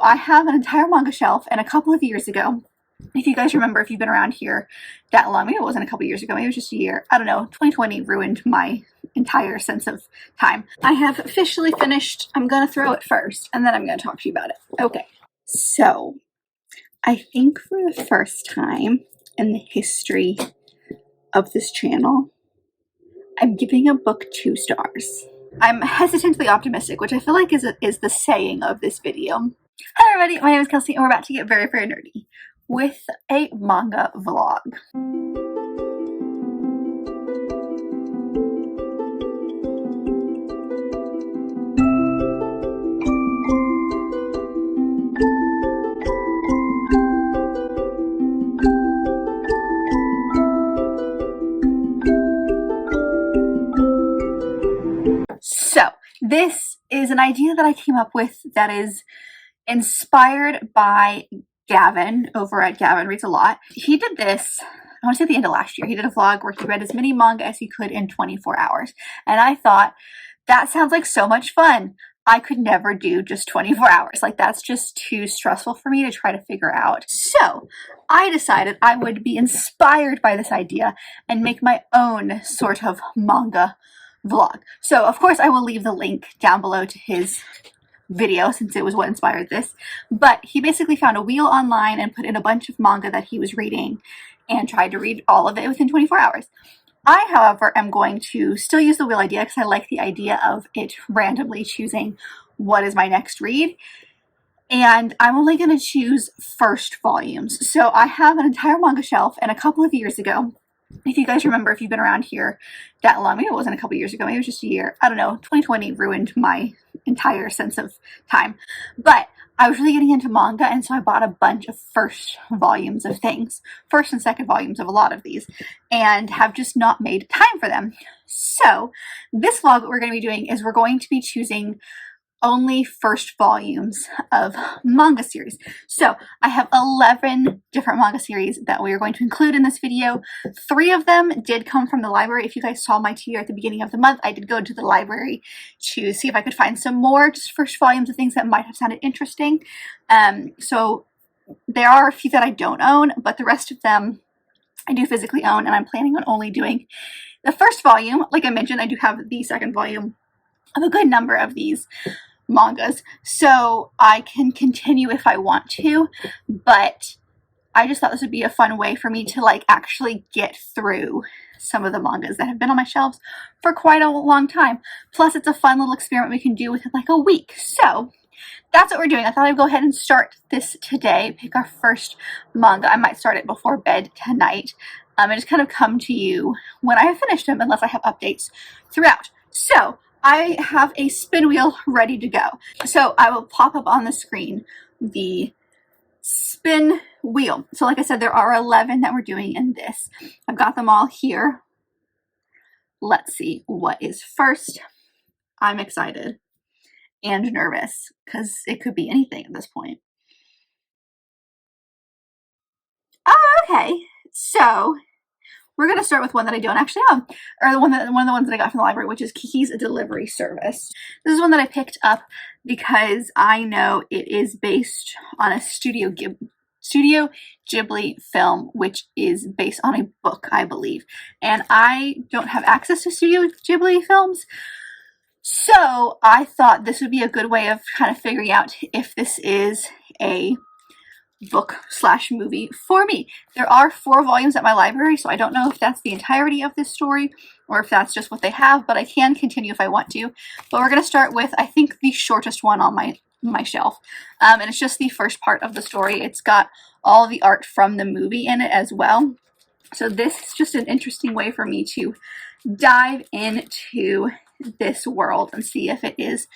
I have an entire manga shelf, and a couple of years ago, if you guys remember, if you've been around here that long, maybe it wasn't a couple years ago, maybe it was just a year, I don't know, 2020 ruined my entire sense of time. I have officially finished. I'm gonna throw it first, and then I'm gonna talk to you about it. Okay, so I think for the first time in the history of this channel, I'm giving a book 2 stars. I'm hesitantly optimistic, which I feel like is the saying of this video. Hello everybody, my name is Kelsey, and we're about to get very, very nerdy with a manga vlog. So, this is an idea that I came up with that is inspired by Gavin over at Gavin Reads a Lot. He did this, I want to say at the end of last year. He did a vlog where he read as many manga as he could in 24 hours. And I thought, that sounds like so much fun. I could never do just 24 hours. Like, that's just too stressful for me to try to figure out. So I decided I would be inspired by this idea and make my own sort of manga vlog. So of course I will leave the link down below to his video since it was what inspired this, but he basically found a wheel online and put in a bunch of manga that he was reading and tried to read all of it within 24 hours. I, however, am going to still use the wheel idea because I like the idea of it randomly choosing what is my next read, and I'm only going to choose first volumes. So I have an entire manga shelf, and a couple of years ago, if you guys remember, if you've been around here that long, maybe it wasn't a couple years ago, maybe it was just a year, I don't know, 2020 ruined my entire sense of time, but I was really getting into manga, and so I bought a bunch of first volumes of things, first and second volumes of a lot of these, and have just not made time for them. So this vlog, what we're going to be doing is we're going to be choosing only first volumes of manga series. So I have 11 different manga series that we are going to include in this video. 3 of them did come from the library. If you guys saw my tier at the beginning of the month, I did go to the library to see if I could find some more just first volumes of things that might have sounded interesting. So there are a few that I don't own, but the rest of them I do physically own, and I'm planning on only doing the first volume. Like I mentioned, I do have the second volume of a good number of these mangas, so I can continue if I want to, but I just thought this would be a fun way for me to like actually get through some of the mangas that have been on my shelves for quite a long time. Plus it's a fun little experiment we can do within like a week. So that's what we're doing. I thought I'd go ahead and start this today, pick our first manga. I might start it before bed tonight and just kind of come to you when I have finished them, unless I have updates throughout. So I have a spin wheel ready to go. So I will pop up on the screen the spin wheel. So like I said, there are 11 that we're doing in this. I've got them all here. Let's see what is first. I'm excited and nervous because it could be anything at this point. Oh, okay. So we're going to start with one that I don't actually own, or one of the ones that I got from the library, which is Kiki's Delivery Service. This is one that I picked up because I know it is based on a Studio Ghibli film, which is based on a book, I believe. And I don't have access to Studio Ghibli films, so I thought this would be a good way of kind of figuring out if this is a book/movie for me. There are 4 volumes at my library, so I don't know if that's the entirety of this story or if that's just what they have, but I can continue if I want to. But we're going to start with, I think, the shortest one on my shelf, and it's just the first part of the story. It's got all the art from the movie in it as well, so this is just an interesting way for me to dive into this world and see if it is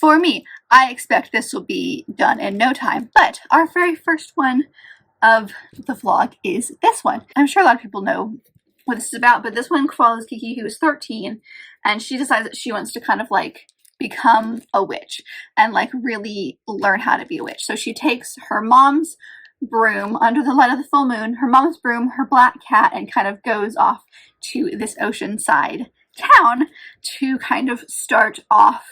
for me. I expect this will be done in no time, but our very first one of the vlog is this one. I'm sure a lot of people know what this is about, but this one follows Kiki, who is 13, and she decides that she wants to kind of like become a witch and like really learn how to be a witch. So she takes her mom's broom under the light of the full moon, her mom's broom, her black cat, and kind of goes off to this oceanside town to kind of start off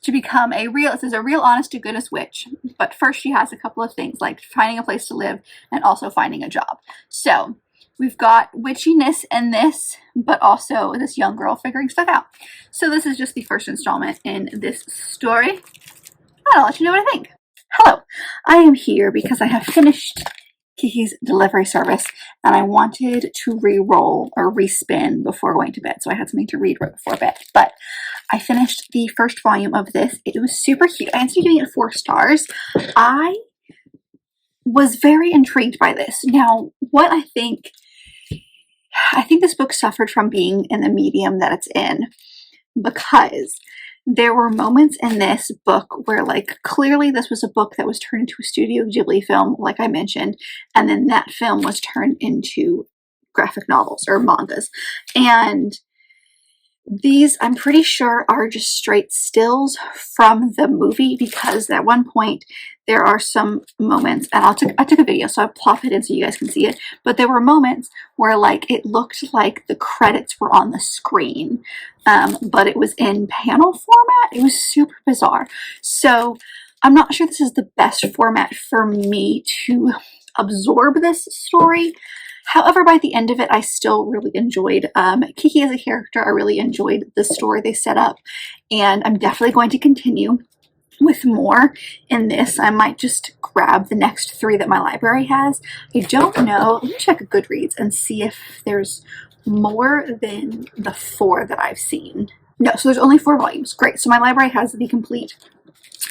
to become this is a real honest to goodness witch. But first she has a couple of things, like finding a place to live and also finding a job. So we've got witchiness in this, but also this young girl figuring stuff out. So this is just the first installment in this story. And I'll let you know what I think. Hello, I am here because I have finished Kiki's delivery service and I wanted to re-roll or respin before going to bed. So I had something to read right before bed. But I finished the first volume of this. It was super cute. I ended up giving it 4 stars. I was very intrigued by this. Now, what I think this book suffered from being in the medium that it's in, because there were moments in this book where, like, clearly this was a book that was turned into a Studio Ghibli film, like I mentioned, and then that film was turned into graphic novels or mangas. And these, I'm pretty sure, are just straight stills from the movie, because at one point there are some moments, and I took a video, so I'll plop it in so you guys can see it, but there were moments where, like, it looked like the credits were on the screen, but it was in panel format. It was super bizarre. So I'm not sure this is the best format for me to absorb this story. However, by the end of it, I still really enjoyed Kiki as a character. I really enjoyed the story they set up, and I'm definitely going to continue with more in this. I might just grab the next 3 that my library has. I don't know. Let me check Goodreads and see if there's more than the 4 that I've seen. No, so there's only 4 volumes. Great. So my library has the complete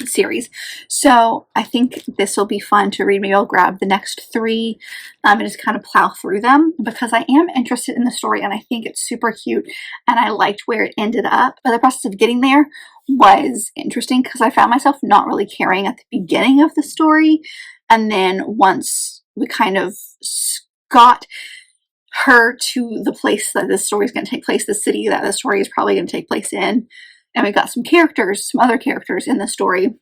series. So I think this will be fun to read. Maybe I'll grab the next 3 and just kind of plow through them, because I am interested in the story and I think it's super cute and I liked where it ended up. But the process of getting there was interesting, because I found myself not really caring at the beginning of the story, and then once we kind of got her to the place that this story is going to take place, the city that the story is probably going to take place in, and we got some other characters in the story,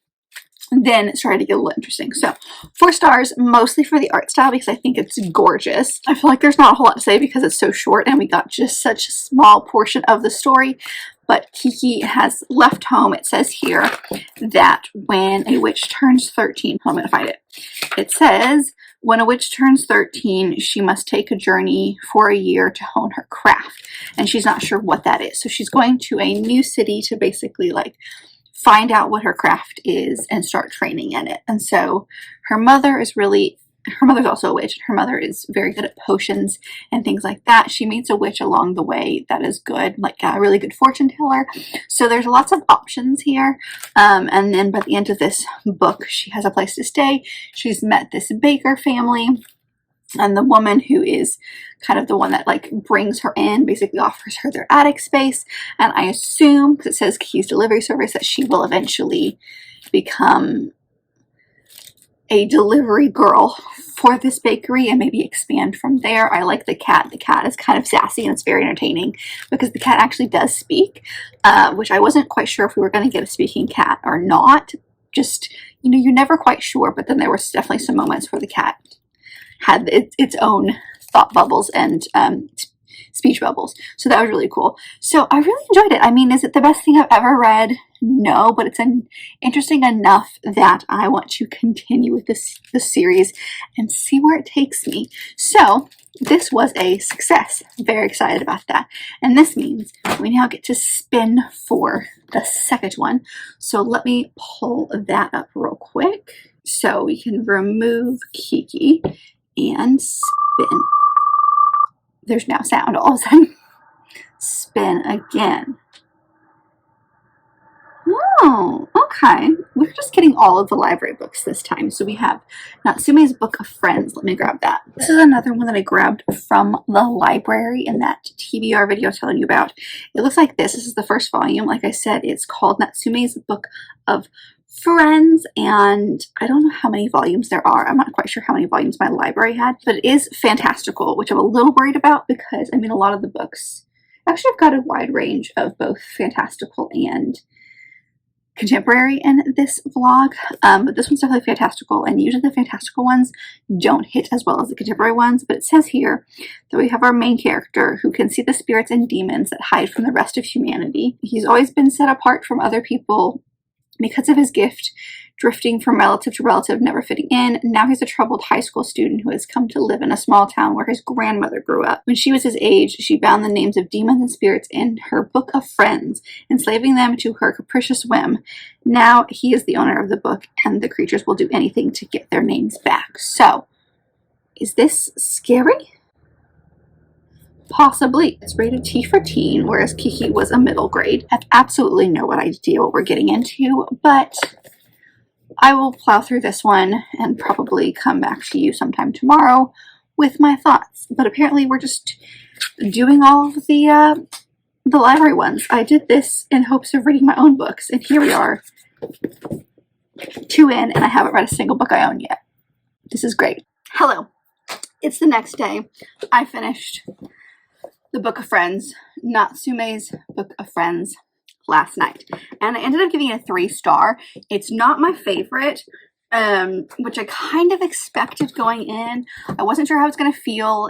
then it started to get a little interesting. So 4 stars, mostly for the art style, because I think it's gorgeous. I feel like there's not a whole lot to say because it's so short and we got just such a small portion of the story. But Kiki has left home. It says here that when a witch turns 13, I'm going to find it. It says, when a witch turns 13, she must take a journey for a year to hone her craft. And she's not sure what that is. So she's going to a new city to basically, like, find out what her craft is and start training in it. And so her mother's also a witch. Her mother is very good at potions and things like that. She meets a witch along the way that is good, like a really good fortune teller. So there's lots of options here. And then by the end of this book, she has a place to stay. She's met this baker family. And the woman who is kind of the one that, like, brings her in basically offers her their attic space. And I assume, because it says Kiki's delivery service, that she will eventually become a delivery girl for this bakery and maybe expand from there. I like the cat. The cat is kind of sassy and it's very entertaining because the cat actually does speak, which I wasn't quite sure if we were going to get a speaking cat or not. Just, you know, you're never quite sure, but then there was definitely some moments where the cat had its own thought bubbles and speech bubbles. So that was really cool. So I really enjoyed it. I mean, is it the best thing I've ever read? No, but it's interesting enough that I want to continue with this series and see where it takes me. So this was a success. Very excited about that. And this means we now get to spin for the second one. So let me pull that up real quick. So we can remove Kiki and spin. There's now sound all of a sudden. Spin again. Oh, okay. We're just getting all of the library books this time. So we have Natsume's Book of Friends. Let me grab that. This is another one that I grabbed from the library in that TBR video I was telling you about. It looks like this. This is the first volume. Like I said, it's called Natsume's Book of Friends, and I don't know how many volumes there are. I'm not quite sure how many volumes my library had, but it is fantastical, which I'm a little worried about because, I mean, a lot of the books actually have got a wide range of both fantastical and contemporary in this vlog, but this one's definitely fantastical, and usually the fantastical ones don't hit as well as the contemporary ones. But it says here that we have our main character who can see the spirits and demons that hide from the rest of humanity. He's always been set apart from other people Because of his gift, drifting from relative to relative, never fitting in, now he's a troubled high school student who has come to live in a small town where his grandmother grew up. When she was his age, she bound the names of demons and spirits in her book of friends, enslaving them to her capricious whim. Now he is the owner of the book, and the creatures will do anything to get their names back. So, is this scary? Possibly. It's rated T for teen, whereas Kiki was a middle grade. I have absolutely no idea what we're getting into, but I will plow through this one and probably come back to you sometime tomorrow with my thoughts. But apparently we're just doing all of the library ones. I did this in hopes of reading my own books, and here we are, 2 in, and I haven't read a single book I own yet. This is great. Hello. It's the next day. I finished the Book of Friends, Natsume's Book of Friends, last night, and I ended up giving it a 3-star. It's not my favorite, which I kind of expected going in. I wasn't sure how I was going to feel.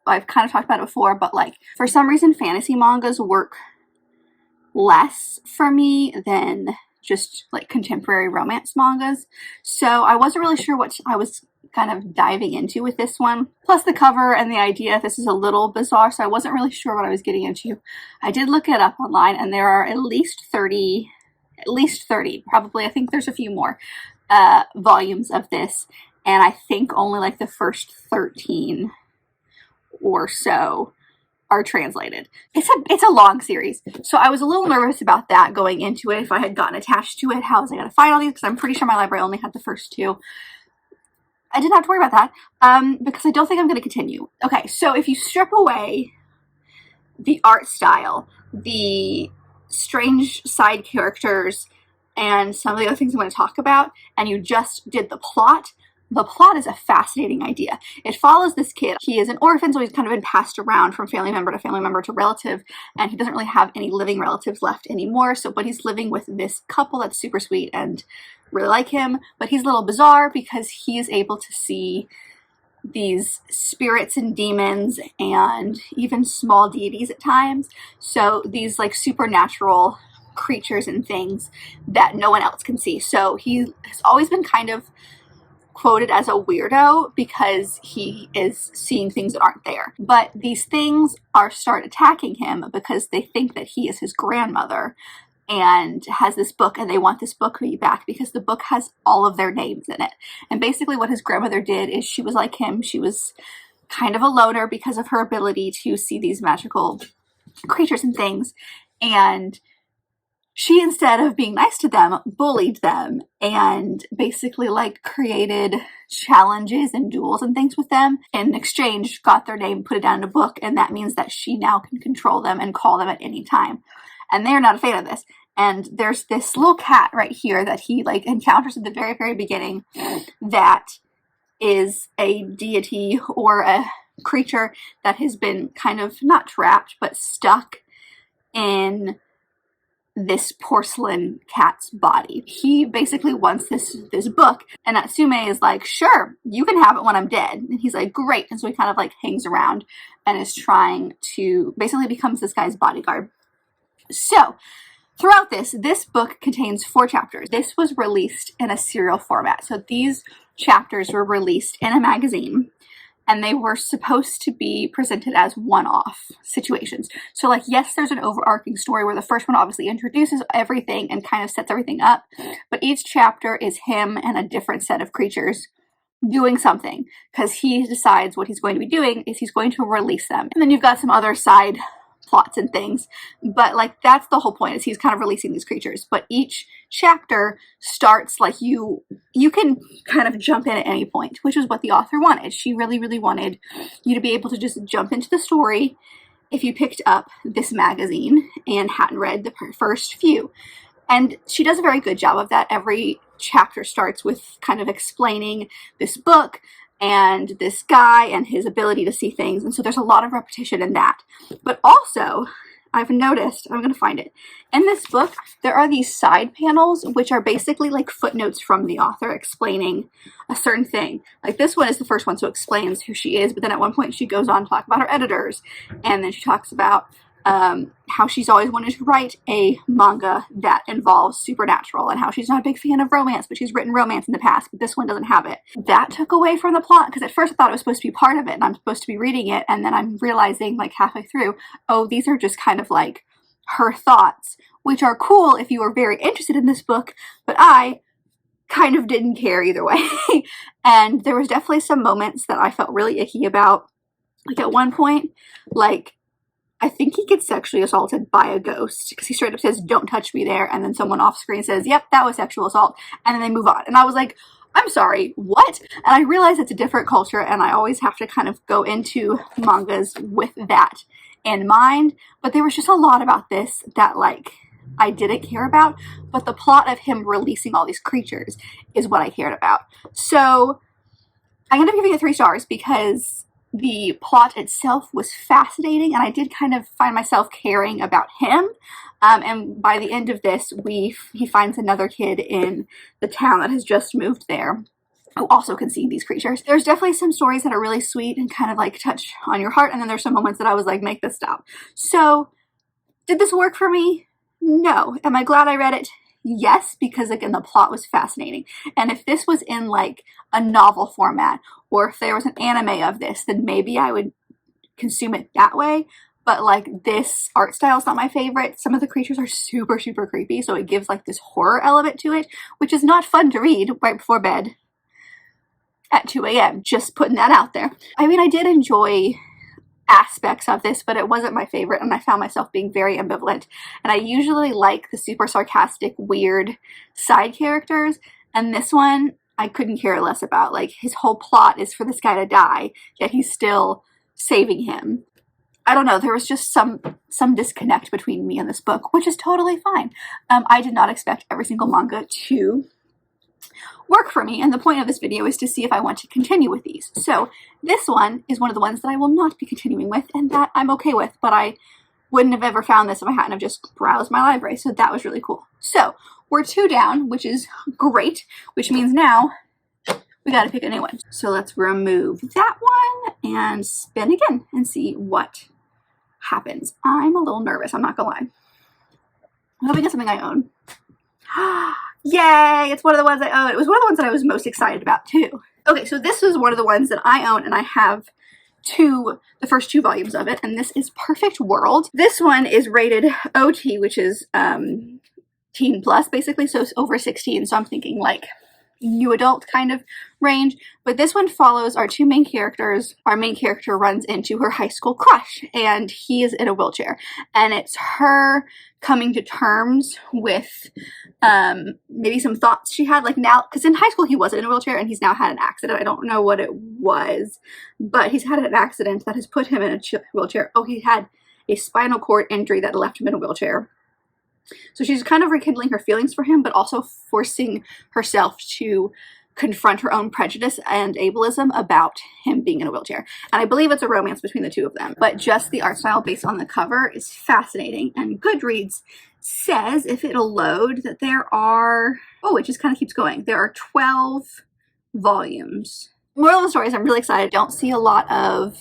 I've kind of talked about it before, but like for some reason fantasy mangas work less for me than just like contemporary romance mangas, so I wasn't really sure what I was kind of diving into with this one. Plus the cover and the idea, this is a little bizarre, so I wasn't really sure what I was getting into. I did look it up online, and there are at least 30, probably, I think there's a few more volumes of this, and I think only like the first 13 or so are translated. It's a long series, so I was a little nervous about that going into it. If I had gotten attached to it, how was I going to find all these? Because I'm pretty sure my library only had the first 2. I didn't have to worry about that because I don't think I'm going to continue. Okay, so if you strip away the art style, the strange side characters, and some of the other things I'm going to talk about, and you just did the plot is a fascinating idea. It follows this kid. He is an orphan, so he's kind of been passed around from family member to relative, and he doesn't really have any living relatives left anymore, but he's living with this couple that's super sweet and really like him, but he's a little bizarre because he is able to see these spirits and demons and even small deities at times. So these like supernatural creatures and things that no one else can see. So he has always been kind of quoted as a weirdo because he is seeing things that aren't there. But these things start attacking him because they think that he is his grandmother and has this book, and they want this book back because the book has all of their names in it. And basically what his grandmother did is she was like him. She was kind of a loner because of her ability to see these magical creatures and things. And she, instead of being nice to them, bullied them and basically like created challenges and duels and things with them. In exchange, got their name, put it down in a book, and that means that she now can control them and call them at any time. And they're not a fan of this. And there's this little cat right here that he like encounters at the very, very beginning that is a deity or a creature that has been kind of not trapped, but stuck in this porcelain cat's body. He basically wants this book, and Natsume is like, sure, you can have it when I'm dead. And he's like, great. And so he kind of like hangs around and is trying to basically becomes this guy's bodyguard. So throughout this book contains 4 chapters. This was released in a serial format. So these chapters were released in a magazine, and they were supposed to be presented as one-off situations. So like, yes, there's an overarching story where the first one obviously introduces everything and kind of sets everything up, but each chapter is him and a different set of creatures doing something, because he decides what he's going to be doing is he's going to release them. And then you've got some other side plots and things, but like that's the whole point, is he's kind of releasing these creatures. But each chapter starts like you can kind of jump in at any point, which is what the author wanted. She really, really wanted you to be able to just jump into the story if you picked up this magazine and hadn't read the first few. And she does a very good job of that. Every chapter starts with kind of explaining this book and this guy and his ability to see things. And so there's a lot of repetition in that. But also, I've noticed, I'm going to find it, in this book, there are these side panels, which are basically like footnotes from the author explaining a certain thing. Like this one is the first one, so it explains who she is, but then at one point she goes on to talk about her editors, and then she talks about how she's always wanted to write a manga that involves supernatural, and how she's not a big fan of romance, but she's written romance in the past, but this one doesn't have it. That took away from the plot, because at first I thought it was supposed to be part of it, and I'm supposed to be reading it, and then I'm realizing like halfway through, oh, these are just kind of like her thoughts, which are cool if you are very interested in this book, but I kind of didn't care either way. And there was definitely some moments that I felt really icky about. Like at one point, like, I think he gets sexually assaulted by a ghost, because he straight up says, "Don't touch me there," and then someone off screen says, "Yep, that was sexual assault," and then they move on. And I was like, I'm sorry, what? And I realize it's a different culture, and I always have to kind of go into mangas with that in mind, but there was just a lot about this that, like, I didn't care about, but the plot of him releasing all these creatures is what I cared about. So I ended up giving it 3 stars because the plot itself was fascinating, and I did kind of find myself caring about him. And by the end of this, he finds another kid in the town that has just moved there who also can see these creatures. There's definitely some stories that are really sweet and kind of like touch on your heart, and then there's some moments that I was like, make this stop. So did this work for me? No. Am I glad I read it? Yes, because again, the plot was fascinating. And if this was in like a novel format, or if there was an anime of this, then maybe I would consume it that way. But like, this art style is not my favorite. Some of the creatures are super, super creepy, so it gives like this horror element to it, which is not fun to read right before bed at 2 a.m. Just putting that out there. I mean, I did enjoy aspects of this, but it wasn't my favorite, and I found myself being very ambivalent. And I usually like the super sarcastic, weird side characters, and this one I couldn't care less about. Like, his whole plot is for this guy to die, yet he's still saving him. I don't know, there was just some disconnect between me and this book, which is totally fine. I did not expect every single manga to work for me, and the point of this video is to see if I want to continue with these. So this one is one of the ones that I will not be continuing with, and that I'm okay with, but I wouldn't have ever found this if I hadn't have just browsed my library, so that was really cool. So we're 2 down, which is great, which means now we gotta pick a new one. So let's remove that one and spin again and see what happens. I'm a little nervous, I'm not gonna lie. I'm hoping it's something I own. Yay! It's one of the ones I own. It was one of the ones that I was most excited about too. Okay, so this is one of the ones that I own, and I have the first 2 volumes of it, and this is Perfect World. This one is rated OT, which is teen plus basically, so it's over 16, so I'm thinking like new adult kind of range. But this one follows our 2 main characters. Our main character runs into her high school crush, and he is in a wheelchair, and it's her coming to terms with maybe some thoughts she had, like now, because in high school he wasn't in a wheelchair, and he's now had an accident. I don't know what it was, but he's had an accident that has put him in a wheelchair. Oh, he had a spinal cord injury that left him in a wheelchair. So she's kind of rekindling her feelings for him, but also forcing herself to confront her own prejudice and ableism about him being in a wheelchair. And I believe it's a romance between the 2 of them. But just the art style based on the cover is fascinating. And Goodreads says, if it'll load, that there are, oh, it just kind of keeps going. There are 12 volumes. Moral of the story is I'm really excited. I don't see a lot of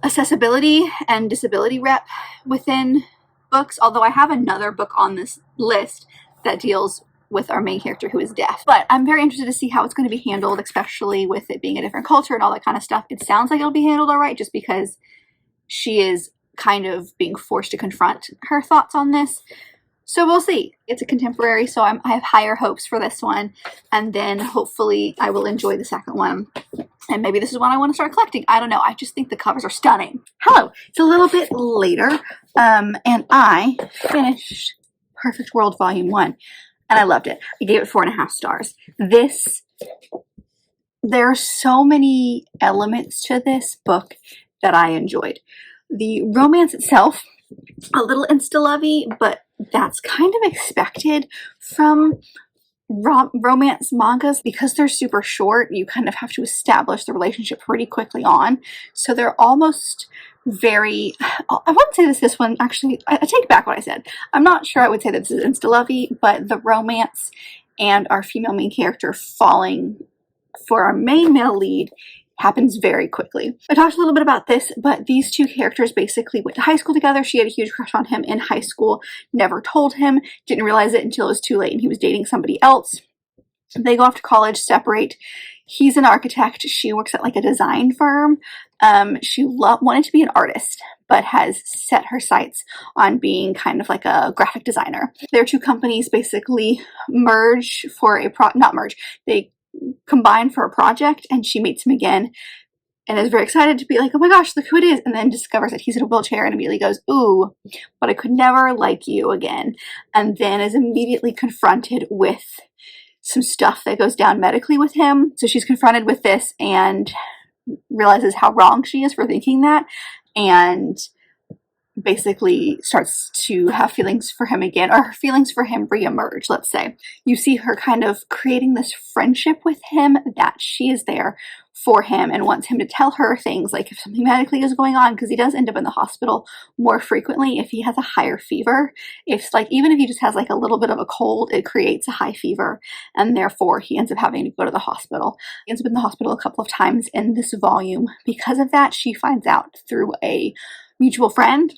accessibility and disability rep within books, although I have another book on this list that deals with our main character who is deaf. But I'm very interested to see how it's going to be handled, especially with it being a different culture and all that kind of stuff. It sounds like it'll be handled all right, just because she is kind of being forced to confront her thoughts on this. So we'll see. It's a contemporary, so I have higher hopes for this one, and then hopefully I will enjoy the second one. And maybe this is one I want to start collecting. I don't know. I just think the covers are stunning. Hello. It's a little bit later, and I finished Perfect World Volume 1, and I loved it. I gave it 4.5 stars. There are so many elements to this book that I enjoyed. The romance itself, a little insta-lovey, but that's kind of expected from romance mangas. Because they're super short, you kind of have to establish the relationship pretty quickly on. So they're almost very, I wouldn't say this one, actually, I take back what I said. I'm not sure I would say that this is insta-lovey, but the romance and our female main character falling for our main male lead happens very quickly. I talked a little bit about this, but these two characters basically went to high school together. She had a huge crush on him in high school, never told him, didn't realize it until it was too late and he was dating somebody else. They go off to college, separate. He's an architect. She works at like a design firm. She wanted to be an artist, but has set her sights on being kind of like a graphic designer. Their two companies basically merge for they combine for a project, and she meets him again and is very excited to be like, oh my gosh, look who it is, and then discovers that he's in a wheelchair and immediately goes, ooh, but I could never like you again, and then is immediately confronted with some stuff that goes down medically with him. So she's confronted with this and realizes how wrong she is for thinking that, and basically starts to have feelings for him again, or her feelings for him reemerge, let's say. You see her kind of creating this friendship with him, that she is there for him and wants him to tell her things, like if something medically is going on, because he does end up in the hospital more frequently if he has a higher fever. If like, even if he just has like a little bit of a cold, it creates a high fever, and therefore he ends up having to go to the hospital. He ends up in the hospital a couple of times in this volume. Because of that, she finds out through a mutual friend,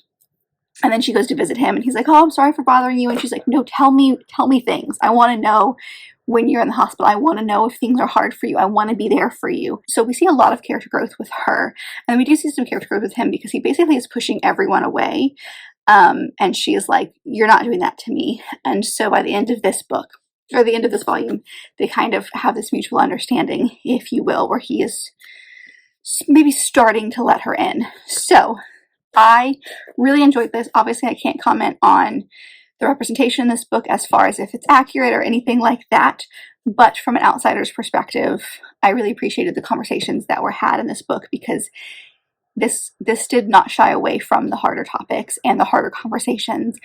and then she goes to visit him and he's like, oh, I'm sorry for bothering you, and she's like, no, tell me things. I want to know when you're in the hospital. I want to know if things are hard for you. I want to be there for you. So we see a lot of character growth with her, and we do see some character growth with him because he basically is pushing everyone away, and she is like, you're not doing that to me. And so by the end of this book, or the end of this volume, they kind of have this mutual understanding, if you will, where he is maybe starting to let her in. So I really enjoyed this. Obviously, I can't comment on the representation in this book as far as if it's accurate or anything like that, but from an outsider's perspective, I really appreciated the conversations that were had in this book, because this did not shy away from the harder topics and the harder conversations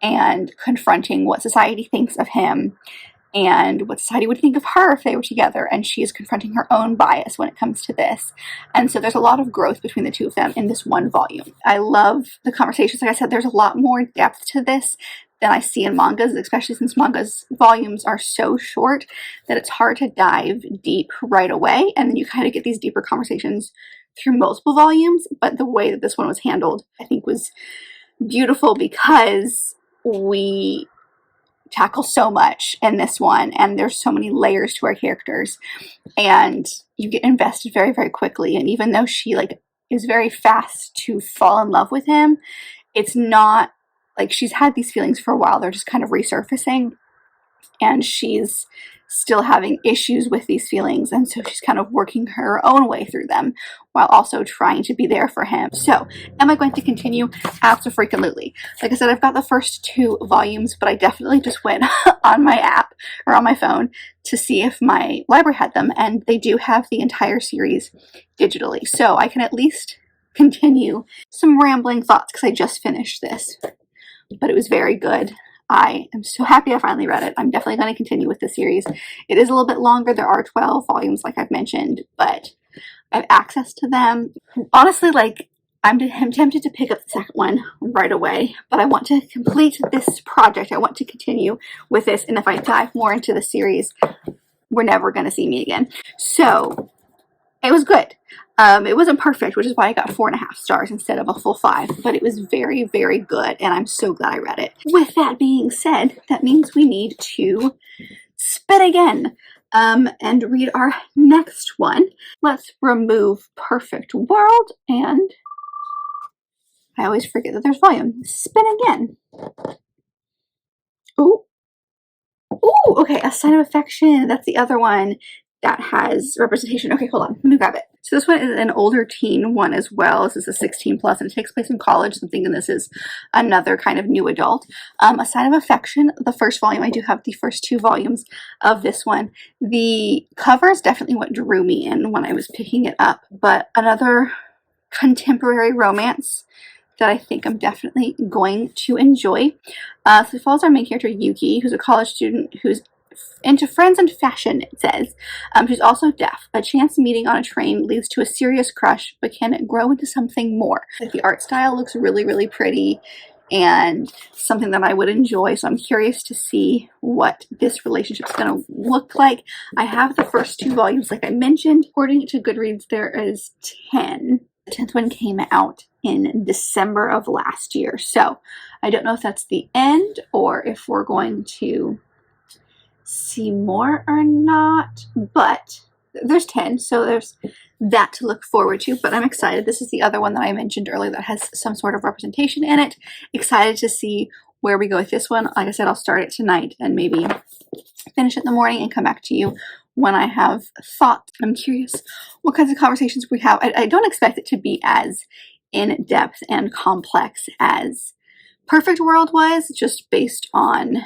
and confronting what society thinks of him and what society would think of her if they were together, and she is confronting her own bias when it comes to this. And so there's a lot of growth between the two of them in this one volume. I love the conversations. Like I said, there's a lot more depth to this than I see in mangas, especially since mangas volumes are so short that it's hard to dive deep right away, and then you kind of get these deeper conversations through multiple volumes. But the way that this one was handled, I think, was beautiful, because we tackle so much in this one, and there's so many layers to our characters, and you get invested very, very quickly. And even though she like is very fast to fall in love with him, it's not like she's had these feelings for a while. They're just kind of resurfacing, and she's still having issues with these feelings, and so she's kind of working her own way through them while also trying to be there for him. So am I going to continue? Absolutely. Like I said, I've got the first 2 volumes, but I definitely just went on my app or on my phone to see if my library had them, and they do have the entire series digitally, so I can at least continue some rambling thoughts because I just finished this, but it was very good. I am so happy I finally read it. I'm definitely going to continue with the series. It is a little bit longer. There are 12 volumes, like I've mentioned, but I have access to them. Honestly, like, I'm tempted to pick up the second one right away, but I want to complete this project. I want to continue with this, and if I dive more into the series, we're never going to see me again. So it was good. It wasn't perfect, which is why I got 4.5 stars instead of a full 5, but it was very, very good, and I'm so glad I read it. With that being said, that means we need to spit again and read our next one. Let's remove Perfect World, and I always forget that there's volume. Spin again. Ooh. Ooh, okay, A Sign of Affection. That's the other one that has representation. Okay, hold on. Let me grab it. So this one is an older teen one as well. This is a 16 plus, and it takes place in college. So I'm thinking this is another kind of new adult. A Sign of Affection, the first volume. I do have the first 2 volumes of this one. The cover is definitely what drew me in when I was picking it up, but another contemporary romance that I think I'm definitely going to enjoy. So it follows our main character, Yuki, who's a college student who's into friends and fashion, it says. She's also deaf. A chance meeting on a train leads to a serious crush, but can grow into something more. Like, the art style looks really, really pretty. and something that I would enjoy. So I'm curious to see what this relationship is going to look like. I have the first 2 volumes, like I mentioned. According to Goodreads, there is 10. The 10th one came out in December of last year. So I don't know if that's the end or if we're going to see more or not, but there's 10, so there's that to look forward to. But I'm excited. This is the other one that I mentioned earlier that has some sort of representation in it. Excited to see where we go with this one. Like I said, I'll start it tonight and maybe finish it in the morning and come back to you when I have thought. I'm curious what kinds of conversations we have. I don't expect it to be as in-depth and complex as Perfect World was, just based on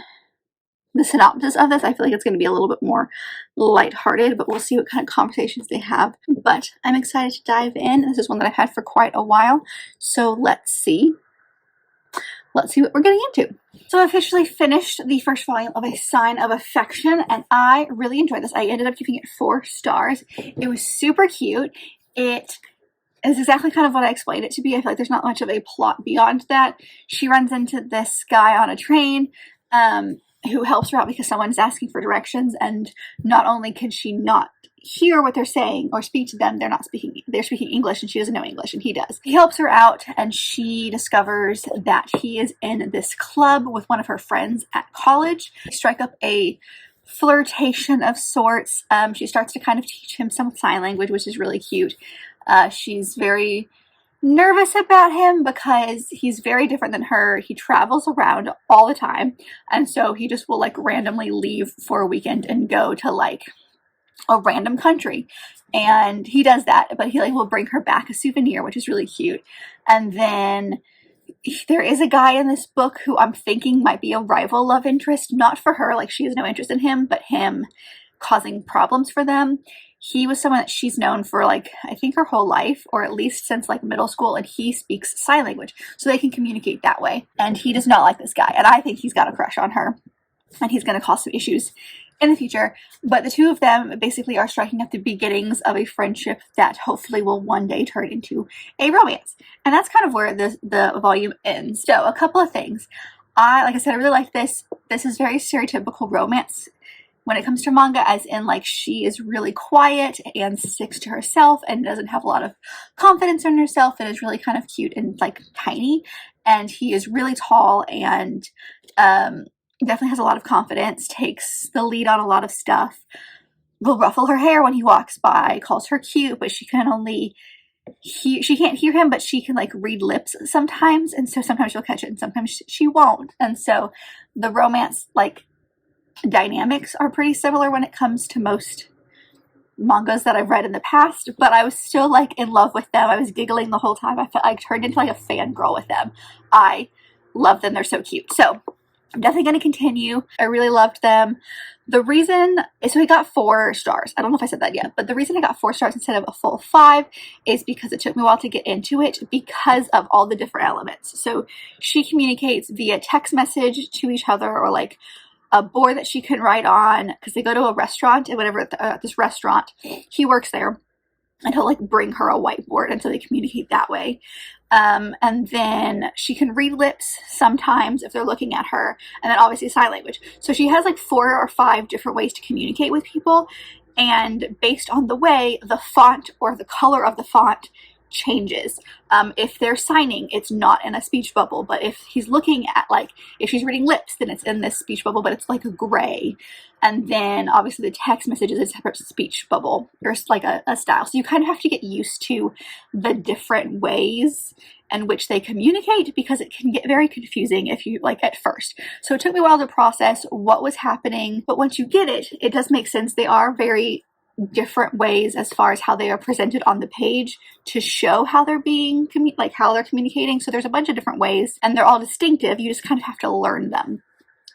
the synopsis of this. I feel like it's going to be a little bit more lighthearted, but we'll see what kind of conversations they have. But I'm excited to dive in. This is one that I've had for quite a while, so let's see what we're getting into. So I officially finished the first volume of A Sign of Affection, and I really enjoyed this. I ended up giving it 4 stars. It was super cute. It is exactly kind of what I explained it to be. I feel like there's not much of a plot beyond that. She runs into this guy on a train, who helps her out because someone's asking for directions, and not only can she not hear what they're saying or speak to them, they're speaking English and she doesn't know English, and he does. He helps her out, and she discovers that he is in this club with one of her friends at college. They strike up a flirtation of sorts. She starts to kind of teach him some sign language, which is really cute. She's very nervous about him because he's very different than her. He travels around all the time, and so he just will like randomly leave for a weekend and go to like a random country, and he does that, but he like will bring her back a souvenir, which is really cute. And then there is a guy in this book who I'm thinking might be a rival love interest, not for her, like she has no interest in him, but him causing problems for them. He was someone that she's known for like, I think her whole life, or at least since like middle school, and he speaks sign language, so they can communicate that way. And he does not like this guy, and I think he's got a crush on her, and he's going to cause some issues in the future. But the two of them basically are striking up the beginnings of a friendship that hopefully will one day turn into a romance. And that's kind of where the volume ends. So a couple of things. Like I said, I really like this. This is very stereotypical romance when it comes to manga, as in like she is really quiet and sticks to herself and doesn't have a lot of confidence in herself, and is really kind of cute and like tiny. And he is really tall and definitely has a lot of confidence, takes the lead on a lot of stuff, will ruffle her hair when he walks by, calls her cute, but she can't hear him, but she can like read lips sometimes, and so sometimes she'll catch it and sometimes she won't. And so the romance like dynamics are pretty similar when it comes to most mangas that I've read in the past, but I was still like in love with them. I was giggling the whole time. I felt like I turned into like a fangirl with them. I love them. They're so cute. So I'm definitely going to continue. I really loved them. The reason, so we got 4 stars. I don't know if I said that yet, but the reason I got 4 stars instead of a full 5 is because it took me a while to get into it because of all the different elements. So she communicates via text message to each other, or like a board that she can write on, because they go to a restaurant, and whenever at this restaurant, he works there, and he'll like bring her a whiteboard, and so they communicate that way. And then she can read lips sometimes if they're looking at her, and then obviously sign language. So she has like 4 or 5 different ways to communicate with people, and based on the way, the font or the color of the font changes. If they're signing, it's not in a speech bubble, but if he's looking at, like, if she's reading lips, then it's in this speech bubble, but it's like a gray. And then obviously the text message is a separate speech bubble, or like a style. So you kind of have to get used to the different ways in which they communicate, because it can get very confusing if you like at first. So it took me a while to process what was happening, but once you get it, it does make sense. They are very different ways as far as how they are presented on the page to show how they're being how they're communicating. So there's a bunch of different ways, and they're all distinctive. You just kind of have to learn them.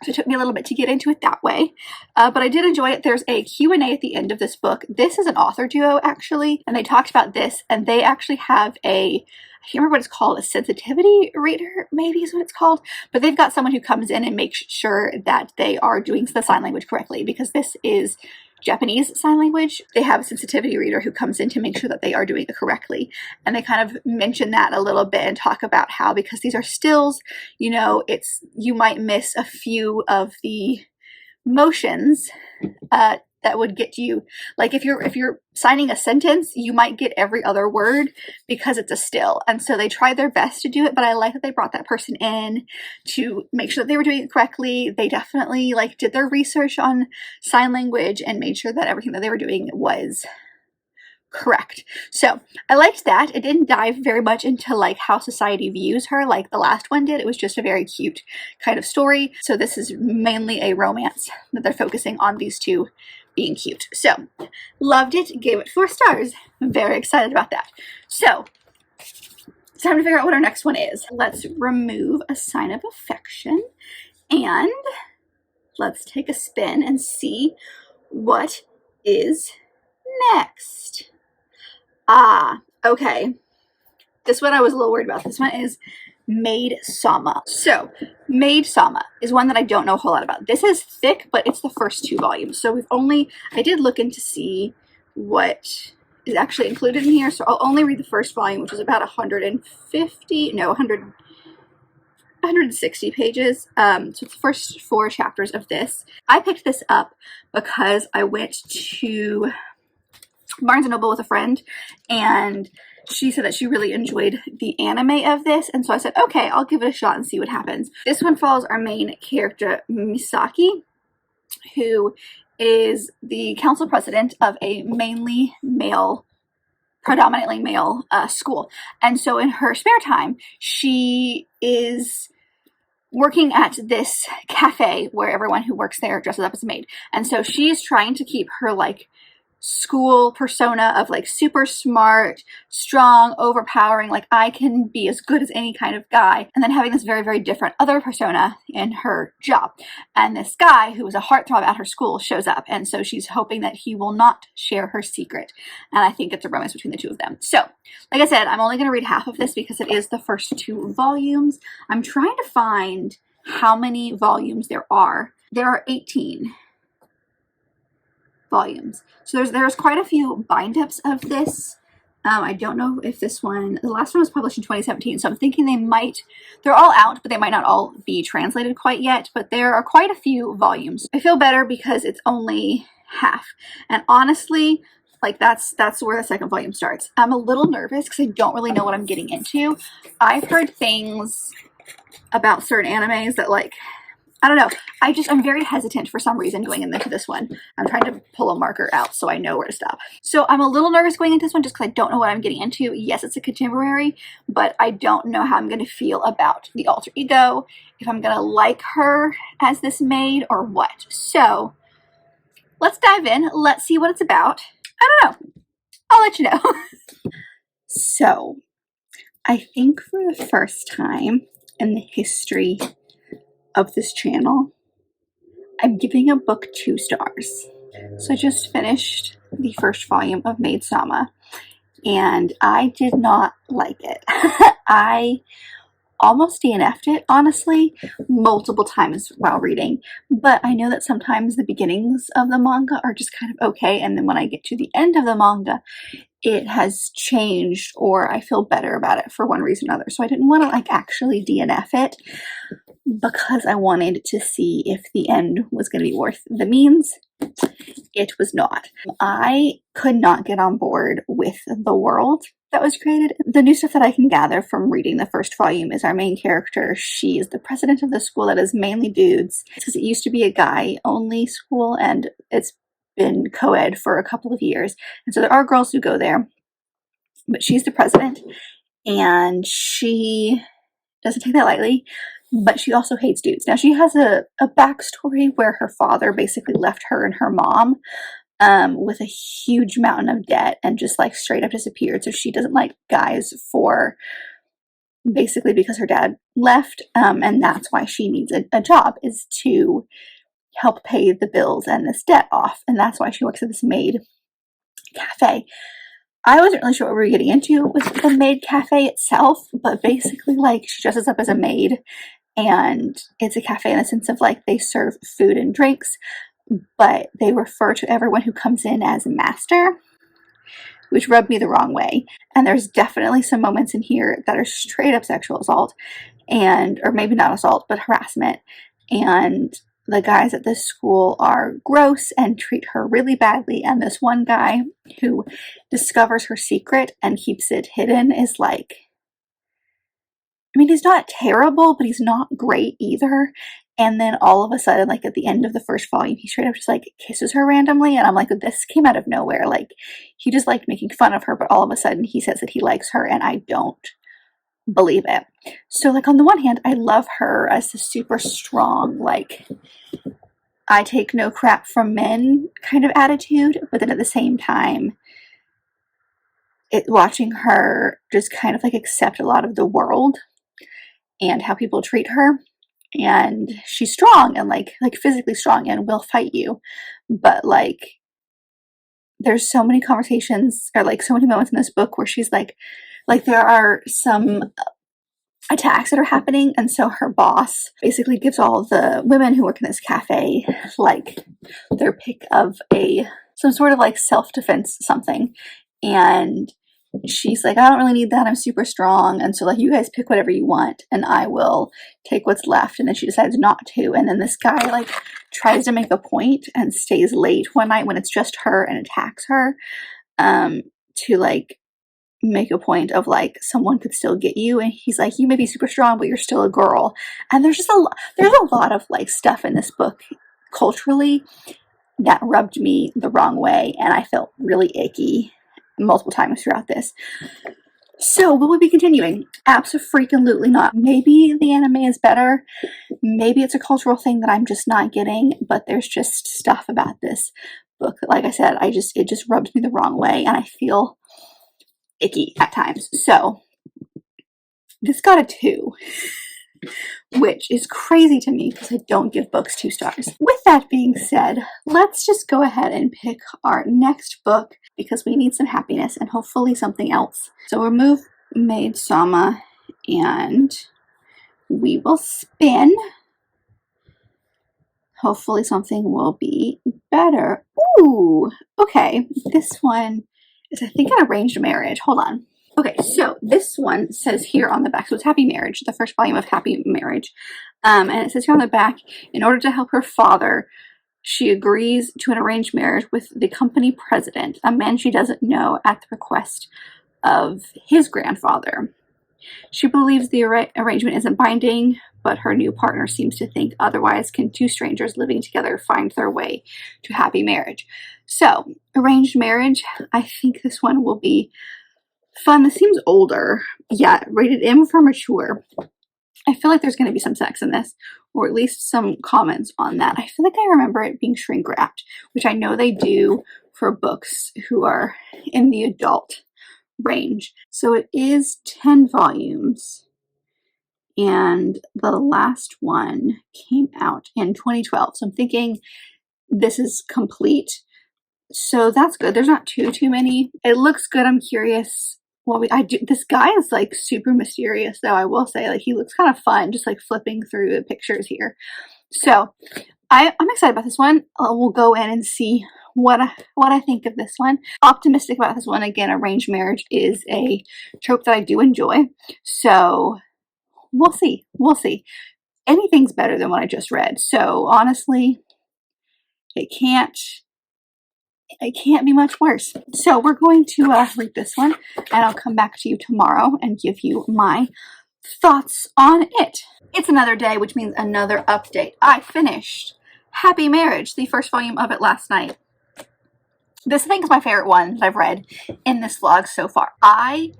So it took me a little bit to get into it that way, but I did enjoy it. There's a Q&A at the end of this book. This is an author duo actually, and they talked about this, and they actually have I can't remember what it's called, a sensitivity reader maybe is what it's called, but they've got someone who comes in and makes sure that they are doing the sign language correctly, because this is Japanese sign language, they have a sensitivity reader who comes in to make sure that they are doing it correctly. And they kind of mention that a little bit and talk about how, because these are stills, you know, you might miss a few of the motions that would get you, like if you're signing a sentence, you might get every other word because it's a still. And so they tried their best to do it, but I like that they brought that person in to make sure that they were doing it correctly. They definitely like did their research on sign language and made sure that everything that they were doing was correct. So I liked that. It didn't dive very much into like how society views her like the last one did. It was just a very cute kind of story. So this is mainly a romance that they're focusing on these two being cute. So loved it, gave it 4 stars. I'm very excited about that. So it's time to figure out what our next one is. Let's remove a sign of affection and let's take a spin and see what is next. Okay. This one I was a little worried about. This one is Maid-Sama. So, Maid-Sama is one that I don't know a whole lot about. This is thick, but it's the first 2 volumes. So I did look in to see what is actually included in here. So I'll only read the first volume, which is about 160 pages. So it's the first 4 chapters of this. I picked this up because I went to Barnes & Noble with a friend, and she said that she really enjoyed the anime of this, and so I said, okay, I'll give it a shot and see what happens. This one follows our main character, Misaki, who is the council president of a predominantly male school. And so in her spare time, she is working at this cafe where everyone who works there dresses up as a maid. And so she's trying to keep her like school persona of like super smart, strong, overpowering, like I can be as good as any kind of guy, and then having this very, very different other persona in her job. And this guy who was a heartthrob at her school shows up, and so she's hoping that he will not share her secret. And I think it's a romance between the 2 of them. So, like I said, I'm only going to read half of this because it is the first 2 volumes. I'm trying to find how many volumes there are. There are 18 volumes. So there's quite a few bind-ups of this. I don't know if this one, the last one was published in 2017, so I'm thinking they're all out, but they might not all be translated quite yet, but there are quite a few volumes. I feel better because it's only half. And honestly, like that's where the second volume starts. I'm a little nervous because I don't really know what I'm getting into. I've heard things about certain animes that like, I don't know. I'm very hesitant for some reason going into this one. I'm trying to pull a marker out so I know where to stop. So I'm a little nervous going into this one just because I don't know what I'm getting into. Yes, it's a contemporary, but I don't know how I'm going to feel about the alter ego, if I'm going to like her as this maid or what. So let's dive in. Let's see what it's about. I don't know. I'll let you know. So I think for the first time in the history of this channel, I'm giving a book 2 stars. So I just finished the first volume of Maid-Sama, and I did not like it. I almost DNF'd it, honestly, multiple times while reading, but I know that sometimes the beginnings of the manga are just kind of okay, and then when I get to the end of the manga, it has changed, or I feel better about it for one reason or another. So I didn't want to like actually DNF it, because I wanted to see if the end was going to be worth the means. It was not. I could not get on board with the world that was created. The new stuff that I can gather from reading the first volume is our main character. She is the president of the school that is mainly dudes, because it used to be a guy-only school, and it's been co-ed for a couple of years. And so there are girls who go there, but she's the president, and she doesn't take that lightly. But she also hates dudes. Now, she has a backstory where her father basically left her and her mom with a huge mountain of debt and just like straight up disappeared. So she doesn't like guys for basically because her dad left. And that's why she needs a job, is to help pay the bills and this debt off. And that's why she works at this maid cafe. I wasn't really sure what we were getting into with the maid cafe itself, but basically like she dresses up as a maid. And it's a cafe in the sense of like they serve food and drinks, but they refer to everyone who comes in as master, which rubbed me the wrong way. And there's definitely some moments in here that are straight up sexual assault, and, or maybe not assault, but harassment. And the guys at this school are gross and treat her really badly. And this one guy who discovers her secret and keeps it hidden is like, I mean, he's not terrible, but he's not great either. And then all of a sudden, like at the end of the first volume, he straight up just like kisses her randomly. And I'm like, this came out of nowhere. Like, he just liked making fun of her, but all of a sudden he says that he likes her, and I don't believe it. So like, on the one hand, I love her as the super strong, like, I take no crap from men kind of attitude. But then at the same time, watching her just kind of like accept a lot of the world and how people treat her. And she's strong and like physically strong and will fight you. But like, there's so many conversations, or like so many moments in this book where she's like there are some attacks that are happening, and so her boss basically gives all the women who work in this cafe like their pick of some sort of like self-defense something, and she's like, I don't really need that, I'm super strong, and so like, you guys pick whatever you want and I will take what's left. And then she decides not to, and then this guy like tries to make a point and stays late one night when it's just her and attacks her, to like make a point of like, someone could still get you, and he's like, you may be super strong but you're still a girl. And there's just there's a lot of like stuff in this book culturally that rubbed me the wrong way, and I felt really icky multiple times throughout this. So will we be continuing? Abso-freaking-lutely not. Maybe the anime is better, maybe it's a cultural thing that I'm just not getting, but there's just stuff about this book that, like I said, it just rubs me the wrong way, and I feel icky at times. So this got a 2, which is crazy to me because I don't give books 2 stars. With that being said, let's just go ahead and pick our next book because we need some happiness and hopefully something else. So remove Maid-Sama and we will spin. Hopefully something will be better. Ooh, okay. This one is, I think, an arranged marriage. Hold on. Okay, so this one says here on the back, so it's Happy Marriage, the first volume of Happy Marriage. And it says here on the back, in order to help her father, she agrees to an arranged marriage with the company president, a man she doesn't know, at the request of his grandfather. She believes the arrangement isn't binding, but her new partner seems to think otherwise. Can 2 strangers living together find their way to happy marriage? So, arranged marriage, I think this one will be fun. This seems older. Yeah, rated M for mature. I feel like there's going to be some sex in this, or at least some comments on that. I feel like I remember it being shrink wrapped, which I know they do for books who are in the adult range. So it is 10 volumes, and the last one came out in 2012. So I'm thinking this is complete. So that's good. There's not too many. It looks good. I'm curious. Well, this guy is like super mysterious, though. I will say, like, he looks kind of fun, just like flipping through the pictures here. So I'm excited about this one. We'll go in and see what I think of this one. Optimistic about this one. Again, arranged marriage is a trope that I do enjoy. So we'll see. We'll see. Anything's better than what I just read. So honestly, it can't be much worse. So we're going to read this one, and I'll come back to you tomorrow and give you my thoughts on it. It's another day, which means another update. I finished Happy Marriage, the first volume of it last night. This, I think, is my favorite one that I've read in this vlog so far. I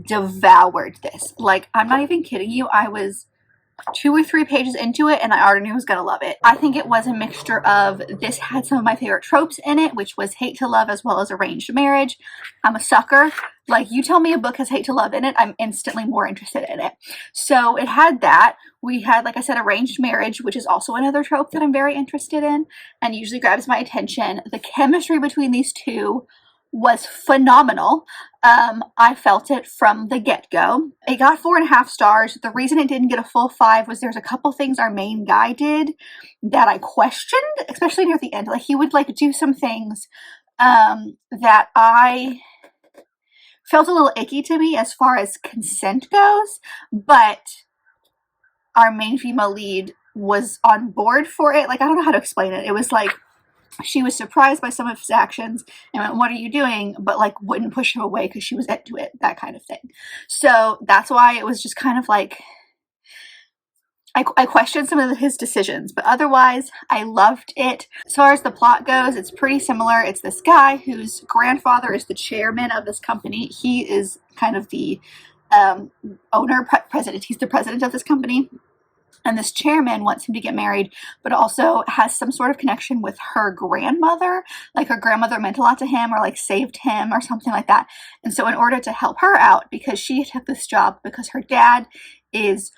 devoured this. Like, I'm not even kidding you. I was 2 or 3 pages into it and I already knew I was gonna love it. I think it was a mixture of, this had some of my favorite tropes in it, which was hate to love as well as arranged marriage. I'm a sucker. Like, you tell me a book has hate to love in it, I'm instantly more interested in it. So it had that. We had, like I said, arranged marriage, which is also another trope that I'm very interested in and usually grabs my attention. The chemistry between these two was phenomenal. I felt it from the get-go. It got 4.5 stars. The reason it didn't get a full 5 was there's a couple things our main guy did that I questioned, especially near the end. Like, he would like do some things that I felt a little icky to me as far as consent goes, but our main female lead was on board for it. Like, I don't know how to explain it. It was like she was surprised by some of his actions and went, "What are you doing?" But like wouldn't push him away because she was into it, that kind of thing. So that's why it was just kind of like I questioned some of his decisions, but otherwise I loved it. As far as the plot goes, it's pretty similar. It's this guy whose grandfather is the chairman of this company. He is kind of the owner, president. He's the president of this company. And this chairman wants him to get married, but also has some sort of connection with her grandmother. Like, her grandmother meant a lot to him, or like saved him or something like that. And so in order to help her out, because she took this job because her dad is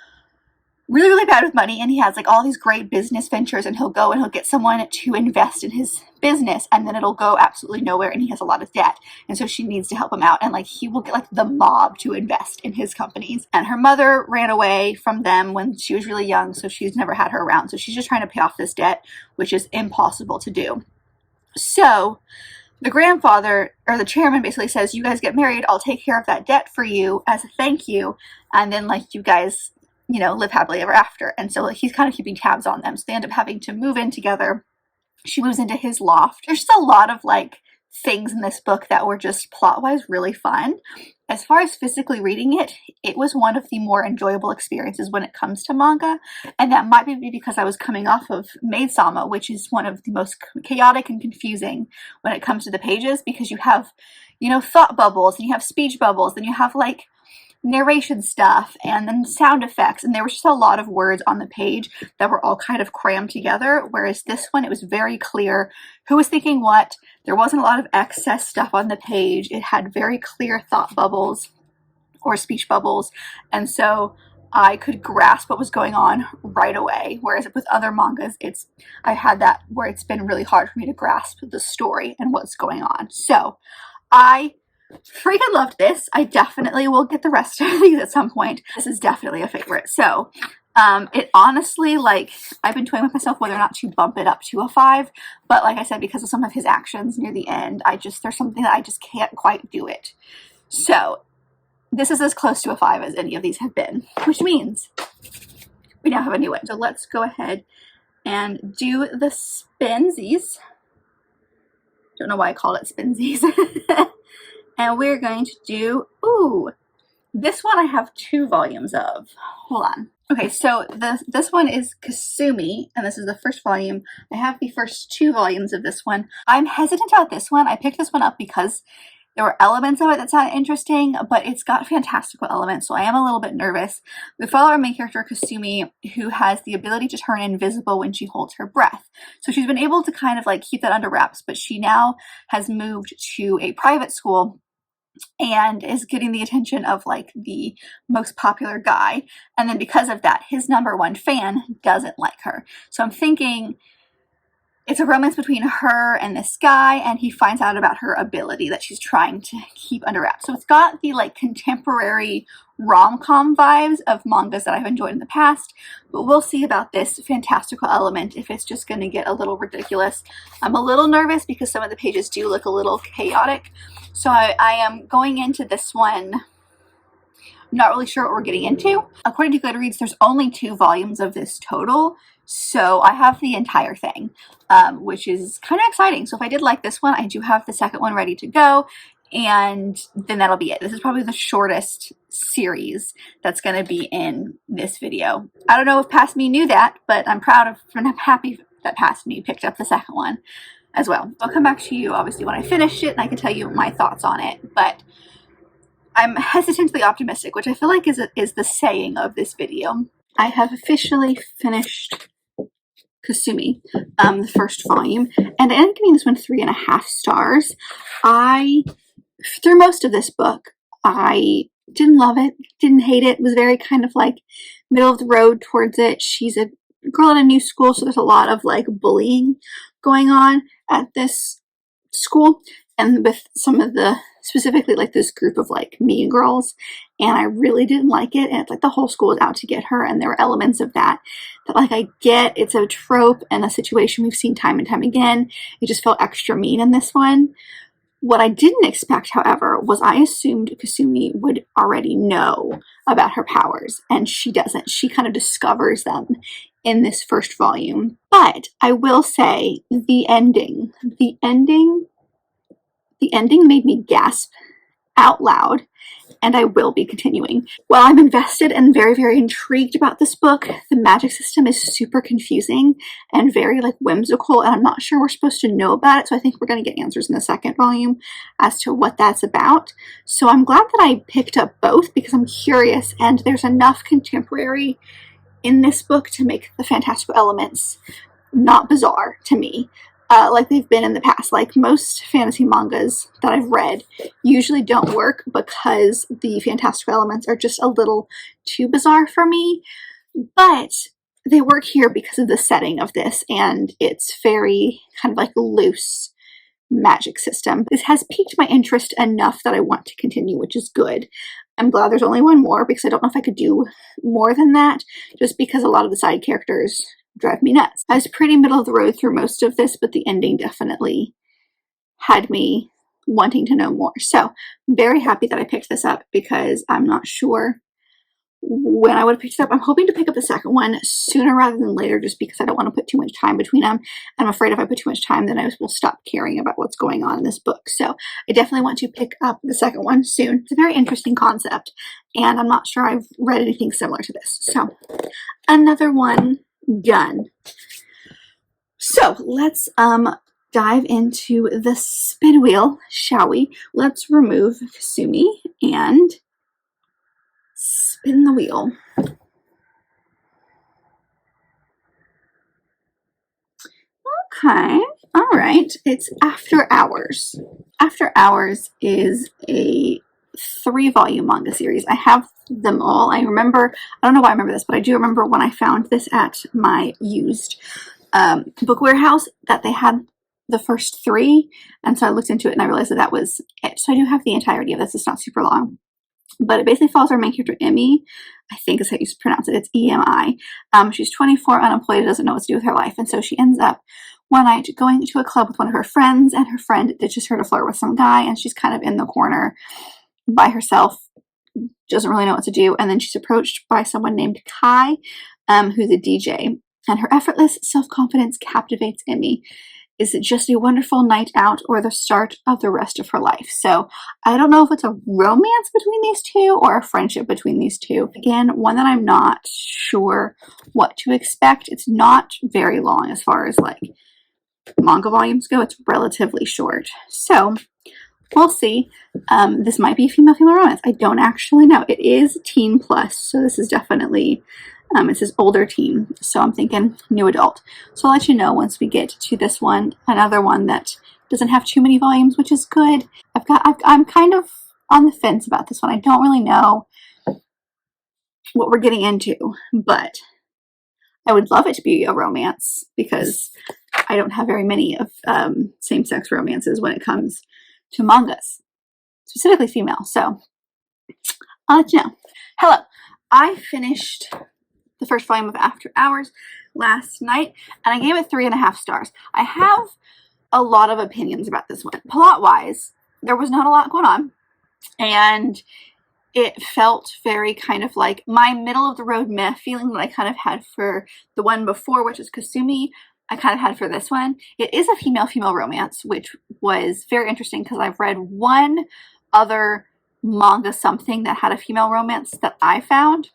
really, really bad with money, and he has like all these great business ventures, and he'll go and he'll get someone to invest in his business, and then it'll go absolutely nowhere, and he has a lot of debt. And so she needs to help him out, and like he will get like the mob to invest in his companies. And her mother ran away from them when she was really young, so she's never had her around. So she's just trying to pay off this debt, which is impossible to do. So the grandfather, or the chairman, basically says, "You guys get married, I'll take care of that debt for you as a thank you, and then like you guys, you know, live happily ever after." And so like he's kind of keeping tabs on them. So they end up having to move in together. She moves into his loft. There's just a lot of like things in this book that were just plot-wise really fun. As far as physically reading it, it was one of the more enjoyable experiences when it comes to manga. And that might be because I was coming off of Maid-Sama, which is one of the most chaotic and confusing when it comes to the pages, because you have, you know, thought bubbles, and you have speech bubbles, and you have like narration stuff, and then sound effects, and there was just a lot of words on the page that were all kind of crammed together, whereas this one, it was very clear who was thinking what. There wasn't a lot of excess stuff on the page. It had very clear thought bubbles or speech bubbles, and so I could grasp what was going on right away, whereas with other mangas, I had that where it's been really hard for me to grasp the story and what's going on. So I freaking loved this. I definitely will get the rest of these at some point. This is definitely a favorite. So it honestly, like, I've been toying with myself whether or not to bump it up to a 5, but like I said, because of some of his actions near the end, there's something that I just can't quite do it. So this is as close to a 5 as any of these have been, which means we now have a new one. So let's go ahead and do the spinsies. Don't know why I called it spinsies. And we're going to do, this one I have 2 volumes of. Hold on. Okay, so this one is Kasumi, and this is the first volume. I have the first 2 volumes of this one. I'm hesitant about this one. I picked this one up because there were elements of it that sounded interesting, but it's got fantastical elements, so I am a little bit nervous. We follow our main character, Kasumi, who has the ability to turn invisible when she holds her breath. So she's been able to kind of like keep that under wraps, but she now has moved to a private school and is getting the attention of like the most popular guy. And then because of that, his #1 fan doesn't like her. So I'm thinking it's a romance between her and this guy, and he finds out about her ability that she's trying to keep under wraps. So it's got the like contemporary rom-com vibes of mangas that I've enjoyed in the past, but we'll see about this fantastical element if it's just going to get a little ridiculous. I'm a little nervous because some of the pages do look a little chaotic, so I am going into this one not really sure what we're getting into. According to Goodreads, there's only 2 volumes of this total, so I have the entire thing, which is kind of exciting. So if I did like this one, I do have the second one ready to go, and then that'll be it. This is probably the shortest series that's going to be in this video. I don't know if Past Me knew that, but I'm happy that Past Me picked up the second one as well. I'll come back to you, obviously, when I finish it, and I can tell you my thoughts on it, but I'm hesitantly optimistic, which I feel like is the saying of this video. I have officially finished Kasumi, the first volume, and I ended up giving this one 3.5 stars. Through most of this book, I didn't love it, didn't hate it, was very kind of like middle of the road towards it. She's a girl in a new school, so there's a lot of like bullying going on at this school, and with some of the, specifically like this group of like mean girls, and I really didn't like it, and it's like the whole school is out to get her, and there were elements of that like I get it's a trope and a situation we've seen time and time again. It just felt extra mean in this one. What I didn't expect, however, was I assumed Kasumi would already know about her powers, and she doesn't. She kind of discovers them in this first volume. But I will say the ending made me gasp out loud, and I will be continuing. While I'm invested and very, very intrigued about this book, the magic system is super confusing and very like whimsical, and I'm not sure we're supposed to know about it, so I think we're going to get answers in the second volume as to what that's about. So I'm glad that I picked up both because I'm curious, and there's enough contemporary in this book to make the fantastical elements not bizarre to me. Like they've been in the past. Like most fantasy mangas that I've read usually don't work because the fantastical elements are just a little too bizarre for me, but they work here because of the setting of this, and it's very kind of like loose magic system. This has piqued my interest enough that I want to continue, which is good. I'm glad there's only one more because I don't know if I could do more than that, just because a lot of the side characters drive me nuts. I was pretty middle of the road through most of this, but the ending definitely had me wanting to know more. So I'm very happy that I picked this up because I'm not sure when I would have picked it up. I'm hoping to pick up the second one sooner rather than later, just because I don't want to put too much time between them. I'm afraid if I put too much time, then I will stop caring about what's going on in this book. So I definitely want to pick up the second one soon. It's a very interesting concept, and I'm not sure I've read anything similar to this. So another one done. So let's dive into the spin wheel, shall we? Let's remove Kasumi and spin the wheel. Okay, all right. It's After Hours. After Hours is a 3-volume manga series. I have them all. I don't know why I remember this, but I do remember when I found this at my used book warehouse that they had the first 3, and so I looked into it and I realized that was it. So I do have the entirety of this. It's not super long, but it basically follows our main character, Emmy. I think is how you pronounce it. It's EMI. She's 24, unemployed, doesn't know what to do with her life, and so she ends up one night going to a club with one of her friends, and her friend ditches her to flirt with some guy, and she's kind of in the corner by herself, doesn't really know what to do, and then she's approached by someone named Kai, who's a DJ, and her effortless self-confidence captivates Emmy. Is it just a wonderful night out or the start of the rest of her life? So I don't know if it's a romance between these two or a friendship between these two. Again, one that I'm not sure what to expect. It's not very long as far as like manga volumes go. It's relatively short. So we'll see. This might be a female-female romance. I don't actually know. It is teen plus, so this is definitely it says older teen, so I'm thinking new adult. So I'll let you know once we get to this one, another one that doesn't have too many volumes, which is good. I'm kind of on the fence about this one. I don't really know what we're getting into, but I would love it to be a romance because I don't have very many of same-sex romances when it comes to mangas, specifically female. So I'll let you know. Hello, I finished the first volume of After Hours last night, and I gave it 3.5 stars. I have a lot of opinions about this one. Plot-wise, there was not a lot going on, and it felt very kind of like my middle-of-the-road meh feeling that I kind of had for the one before, which is Kasumi. I kind of had for this one. It is a female-female romance, which was very interesting because I've read one other manga something that had a female romance that I found,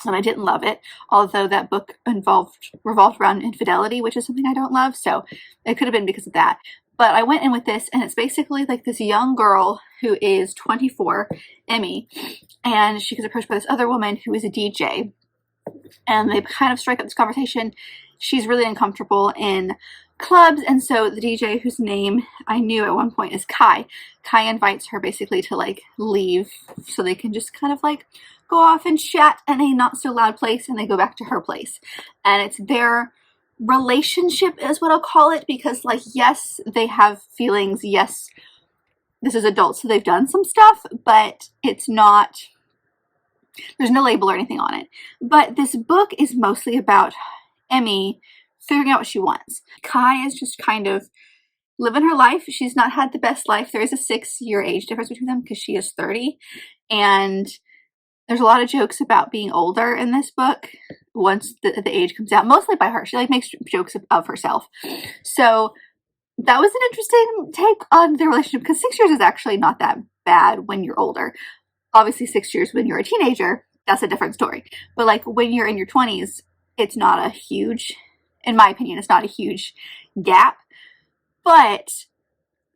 and I didn't love it, although that book revolved around infidelity, which is something I don't love, so it could have been because of that. But I went in with this, and it's basically like this young girl who is 24, Emmy, and she gets approached by this other woman who is a DJ, and they kind of strike up this conversation. She's really uncomfortable in clubs, and so the DJ, whose name I knew at one point is Kai invites her basically to like leave so they can just kind of like go off and chat in a not so loud place, and they go back to her place. And it's their relationship is what I'll call it, because like, yes, they have feelings, yes, this is adult, so they've done some stuff, but it's not, there's no label or anything on it. But this book is mostly about Emmy figuring out what she wants. Kai is just kind of living her life. She's not had the best life. There is a 6-year age difference between them because she is 30. And there's a lot of jokes about being older in this book once the age comes out, mostly by her. She like makes jokes of herself. So that was an interesting take on their relationship, because 6 years is actually not that bad when you're older. Obviously 6 years when you're a teenager, that's a different story. But like when you're in your 20s, it's not a huge, in my opinion, it's not a huge gap. But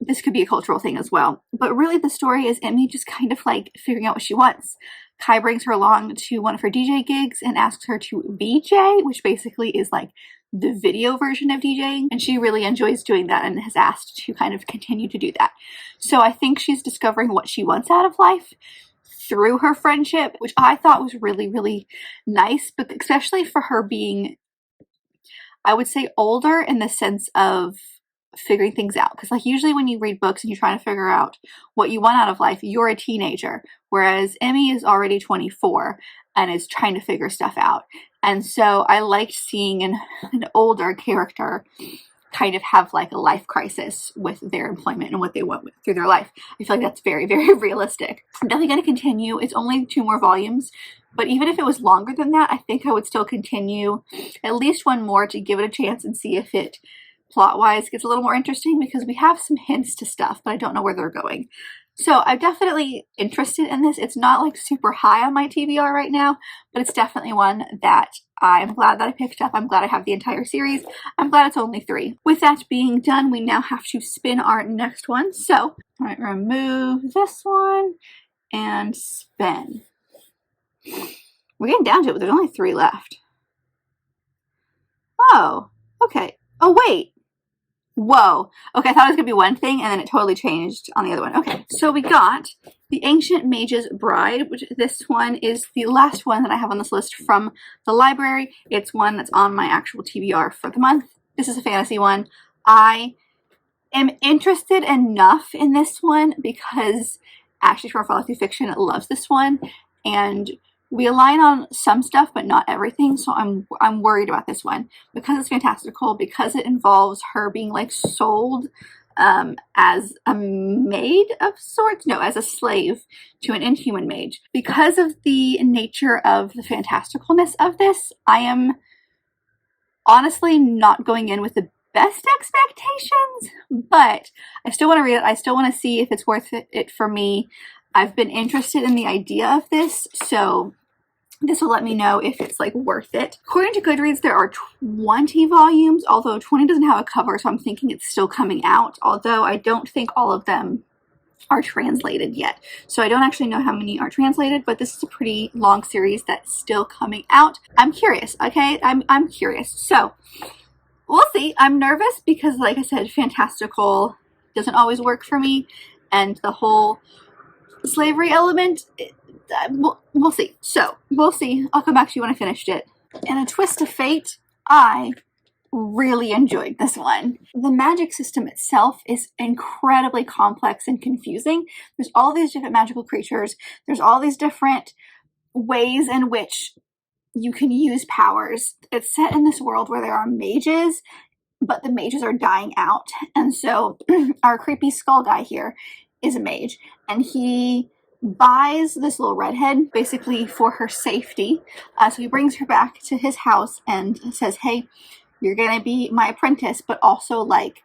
this could be a cultural thing as well. But really the story is Emmy just kind of like figuring out what she wants. Kai brings her along to one of her DJ gigs and asks her to VJ, which basically is like the video version of DJing. And she really enjoys doing that and has asked to kind of continue to do that. So I think she's discovering what she wants out of life through her friendship, which I thought was really, really nice, but especially for her being, I would say, older in the sense of figuring things out. Because like usually when you read books and you're trying to figure out what you want out of life, you're a teenager, whereas Emmy is already 24 and is trying to figure stuff out. And so I liked seeing an older character kind of have like a life crisis with their employment and what they want through their life. I feel like that's very, very realistic. I'm definitely going to continue. It's only 2 more volumes, but even if it was longer than that, I think I would still continue at least one more to give it a chance and see if it plot-wise gets a little more interesting, because we have some hints to stuff, but I don't know where they're going. So I'm definitely interested in this. It's not like super high on my TBR right now, but it's definitely one that I'm glad that I picked up. I'm glad I have the entire series. I'm glad it's only 3. With that being done, we now have to spin our next one. So, all right, remove this one and spin. We're getting down to it, but there's only 3 left. Oh, okay. Oh, wait. Whoa. Okay, I thought it was going to be one thing, and then it totally changed on the other one. Okay, so we got The Ancient Mage's Bride, which this one is the last one that I have on this list from the library. It's one that's on my actual TBR for the month. This is a fantasy one. I am interested enough in this one because Ashley from Follow Through Fiction loves this one, and we align on some stuff, but not everything, so I'm worried about this one because it's fantastical, because it involves her being like sold as a maid of sorts, no, as a slave to an inhuman mage. Because of the nature of the fantasticalness of this, I am honestly not going in with the best expectations, but I still want to read it. I still want to see if it's worth it for me. I've been interested in the idea of this, so this will let me know if it's like worth it. According to Goodreads, there are 20 volumes, although 20 doesn't have a cover, so I'm thinking it's still coming out, although I don't think all of them are translated yet. So I don't actually know how many are translated, but this is a pretty long series that's still coming out. I'm curious, okay? I'm curious. So we'll see. I'm nervous because, like I said, fantastical doesn't always work for me, and the whole slavery element, we'll see. So we'll see. I'll come back to you when I finished it. In a twist of fate, I really enjoyed this one. The magic system itself is incredibly complex and confusing. There's all these different magical creatures. There's all these different ways in which you can use powers. It's set in this world where there are mages, but the mages are dying out. And so our creepy skull guy here is a mage, and he buys this little redhead basically for her safety. So he brings her back to his house and says, hey, you're gonna be my apprentice, but also like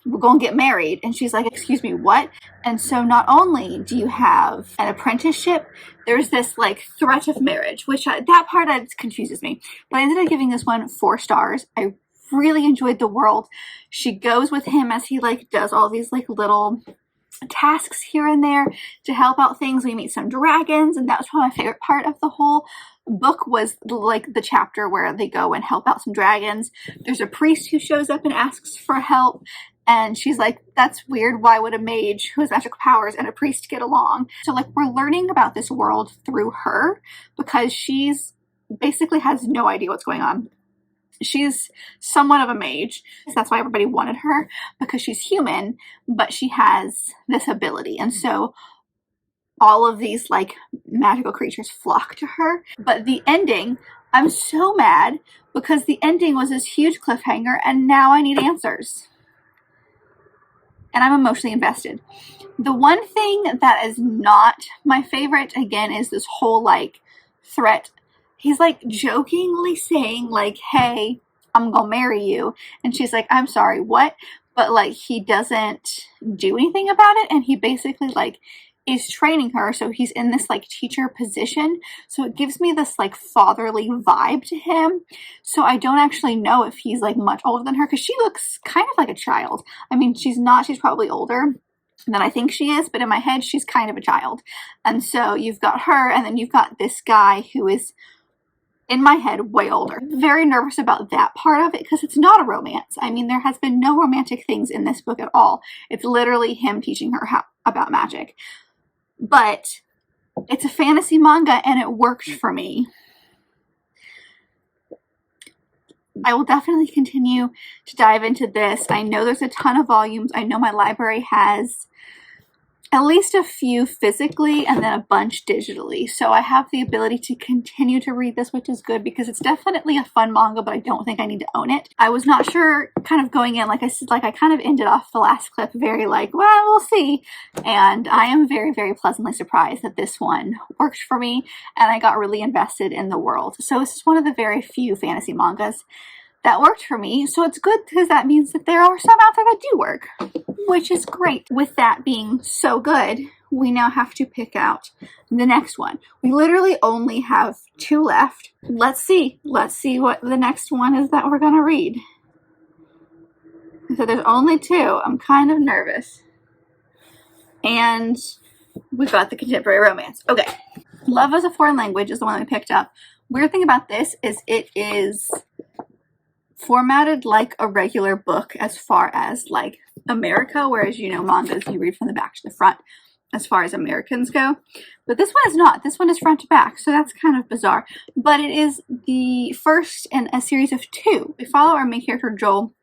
we're gonna get married. And she's like, excuse me, what? And so not only do you have an apprenticeship, there's this like threat of marriage, which that part confuses me. But I ended up giving this one 4 stars. I really enjoyed the world. She goes with him as he like does all these like little tasks here and there to help out things. We meet some dragons, and that was probably my favorite part of the whole book, was like the chapter where they go and help out some dragons. There's a priest who shows up and asks for help, and she's like, that's weird, why would a mage who has magical powers and a priest get along? So like we're learning about this world through her, because she's basically has no idea what's going on. she's somewhat of a mage. So that's why everybody wanted her, because she's human, but she has this ability. And so all of these like magical creatures flock to her. But the ending, I'm so mad because the ending was this huge cliffhanger and now I need answers. And I'm emotionally invested. The one thing that is not my favorite, again, is this whole like threat. He's like jokingly saying like, hey, I'm gonna marry you. And she's like, I'm sorry, what? But like he doesn't do anything about it. And he basically like is training her, so he's in this like teacher position, so it gives me this like fatherly vibe to him. So I don't actually know if he's like much older than her, because she looks kind of like a child. I mean, she's not, she's probably older than I think she is, but in my head she's kind of a child. And so you've got her, and then you've got this guy who is, in my head, way older. I'm very nervous about that part of it because it's not a romance. I mean, there has been no romantic things in this book at all. It's literally him teaching her how about magic. But it's a fantasy manga and it worked for me. I will definitely continue to dive into this. I know there's a ton of volumes. I know my library has at least a few physically and then a bunch digitally. So I have the ability to continue to read this, which is good because it's definitely a fun manga, but I don't think I need to own it. I was not sure kind of going in, like I said, like I kind of ended off the last clip very like, well, we'll see. And I am very, very pleasantly surprised that this one worked for me and I got really invested in the world. So this is one of the very few fantasy mangas that worked for me. So it's good because that means that there are some out there that do work, which is great. With that being so good, we now have to pick out the next one. We literally only have 2 left. Let's see what the next one is that we're gonna read. So there's only 2. I'm kind of nervous. And we've got the contemporary romance. Okay. Love as a Foreign Language is the one that we picked up. Weird thing about this is it is formatted like a regular book as far as like America, whereas, you know, mangas you read from the back to the front as far as Americans go. But this one is not. This one is front to back, so that's kind of bizarre. But it is the first in a series of 2. We follow our main character, Joel,